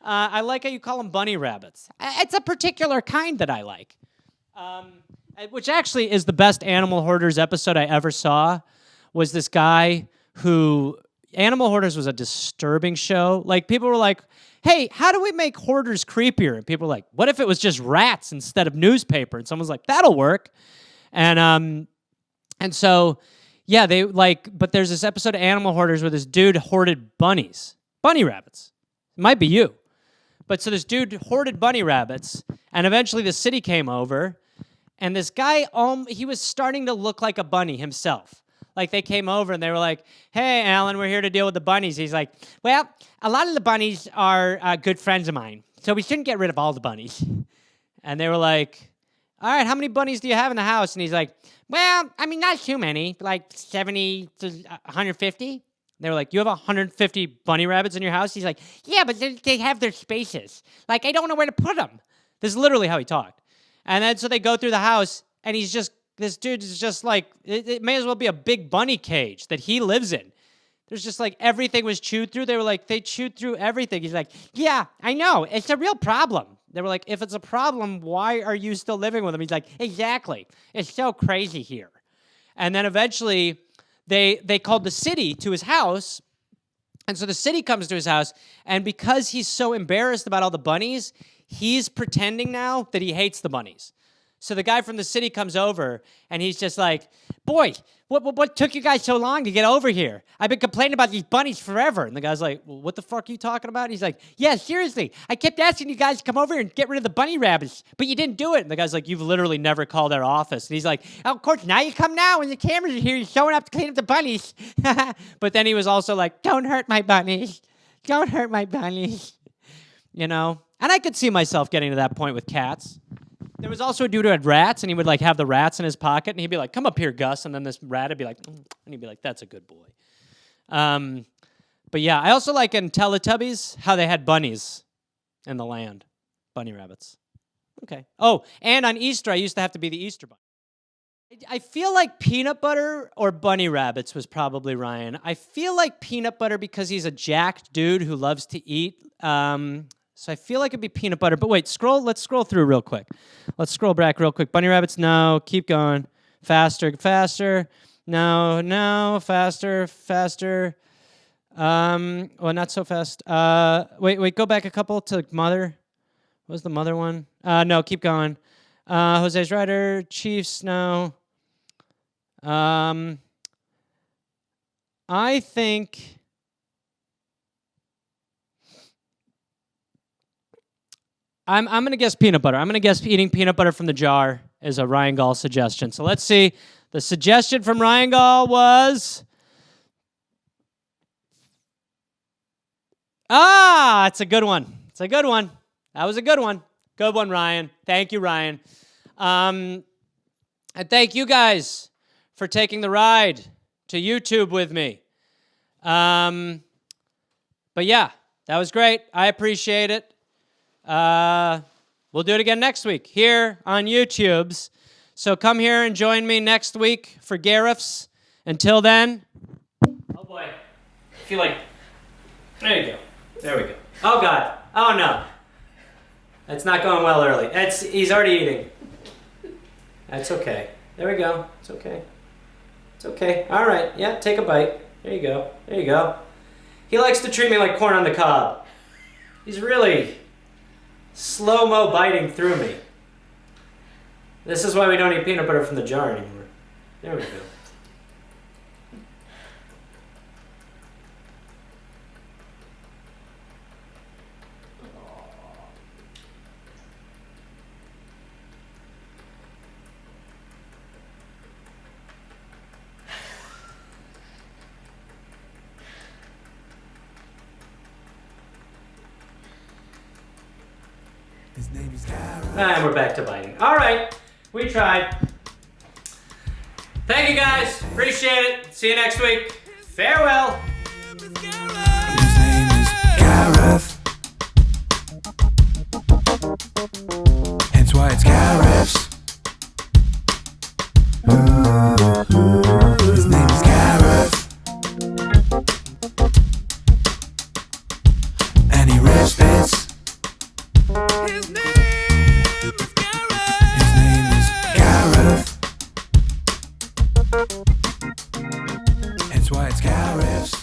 I like how you call them bunny rabbits. It's a particular kind that I like, which actually is the best Animal Hoarders episode I ever saw, was this guy who... Animal Hoarders was a disturbing show. Like, people were like, hey, how do we make hoarders creepier? And people were like, what if it was just rats instead of newspaper? And someone's like, that'll work. And so, yeah, but there's this episode of Animal Hoarders where this dude hoarded bunny rabbits. It might be you. But so this dude hoarded bunny rabbits, and eventually the city came over, and this guy, he was starting to look like a bunny himself. Like, they came over and they were like, hey, Alan, we're here to deal with the bunnies. He's like, well, a lot of the bunnies are good friends of mine, so we shouldn't get rid of all the bunnies. And they were like, all right, how many bunnies do you have in the house? And he's like, well, I mean, not too many, like 70 to 150. They were like, you have 150 bunny rabbits in your house? He's like, yeah, but they have their spaces. Like, I don't know where to put them. This is literally how he talked. And then so they go through the house, and this dude is just like, it may as well be a big bunny cage that he lives in. There's just like, everything was chewed through. They were like, they chewed through everything. He's like, yeah, I know. It's a real problem. They were like, if it's a problem, why are you still living with him? He's like, exactly. It's so crazy here. And then eventually, they called the city to his house. And so the city comes to his house. And because he's so embarrassed about all the bunnies, he's pretending now that he hates the bunnies. So the guy from the city comes over, and he's just like, boy, what took you guys so long to get over here? I've been complaining about these bunnies forever. And the guy's like, well, what the fuck are you talking about? And he's like, yeah, seriously. I kept asking you guys to come over here and get rid of the bunny rabbits, but you didn't do it. And the guy's like, you've literally never called our office. And he's like, oh, of course, now you come now, and the cameras are here. You're showing up to clean up the bunnies. But then he was also like, don't hurt my bunnies. Don't hurt my bunnies. You know? And I could see myself getting to that point with cats. There was also a dude who had rats, and he would, like, have the rats in his pocket, and he'd be like, come up here, Gus, and then this rat would be like, and he'd be like, that's a good boy. But yeah, I also like in Teletubbies how they had bunnies. in the land. Bunny rabbits. Okay. Oh, and on Easter, I used to have to be the Easter bunny. I feel like peanut butter or bunny rabbits was probably Ryan. I feel like peanut butter because he's a jacked dude who loves to eat. So I feel like it'd be peanut butter. But wait, let's scroll through real quick. Let's scroll back real quick. Bunny rabbits, no. Keep going. Faster. No. Faster. Well, not so fast. Wait, go back a couple to mother. What was the mother one? No, keep going. Josies Rider, Chiefs, no. I think I'm gonna guess peanut butter. I'm gonna guess eating peanut butter from the jar is a Ryan Gall suggestion. So let's see. The suggestion from Ryan Gall was it's a good one. That was a good one. Good one, Ryan. Thank you, Ryan. And thank you guys for taking the ride to YouTube with me. But yeah, that was great. I appreciate it. We'll do it again next week here on YouTube's. So come here and join me next week for Garf's. Until then, oh boy, I feel like, there you go. There we go. Oh God. Oh no. That's not going well early. He's already eating. That's okay. There we go. It's okay. It's okay. All right. Yeah, take a bite. There you go. He likes to treat me like corn on the cob. He's really slow-mo biting through me. This is why we don't eat peanut butter from the jar anymore. There we go. His name is Gareth. And we're back to biting. All right, we tried. Thank you guys. Appreciate it. See you next week. Farewell. His name is Gareth. Hence why it's Gareth's. His name is Gareth. And he rips bits. His name is Gareth. Hence why it's Gareth's.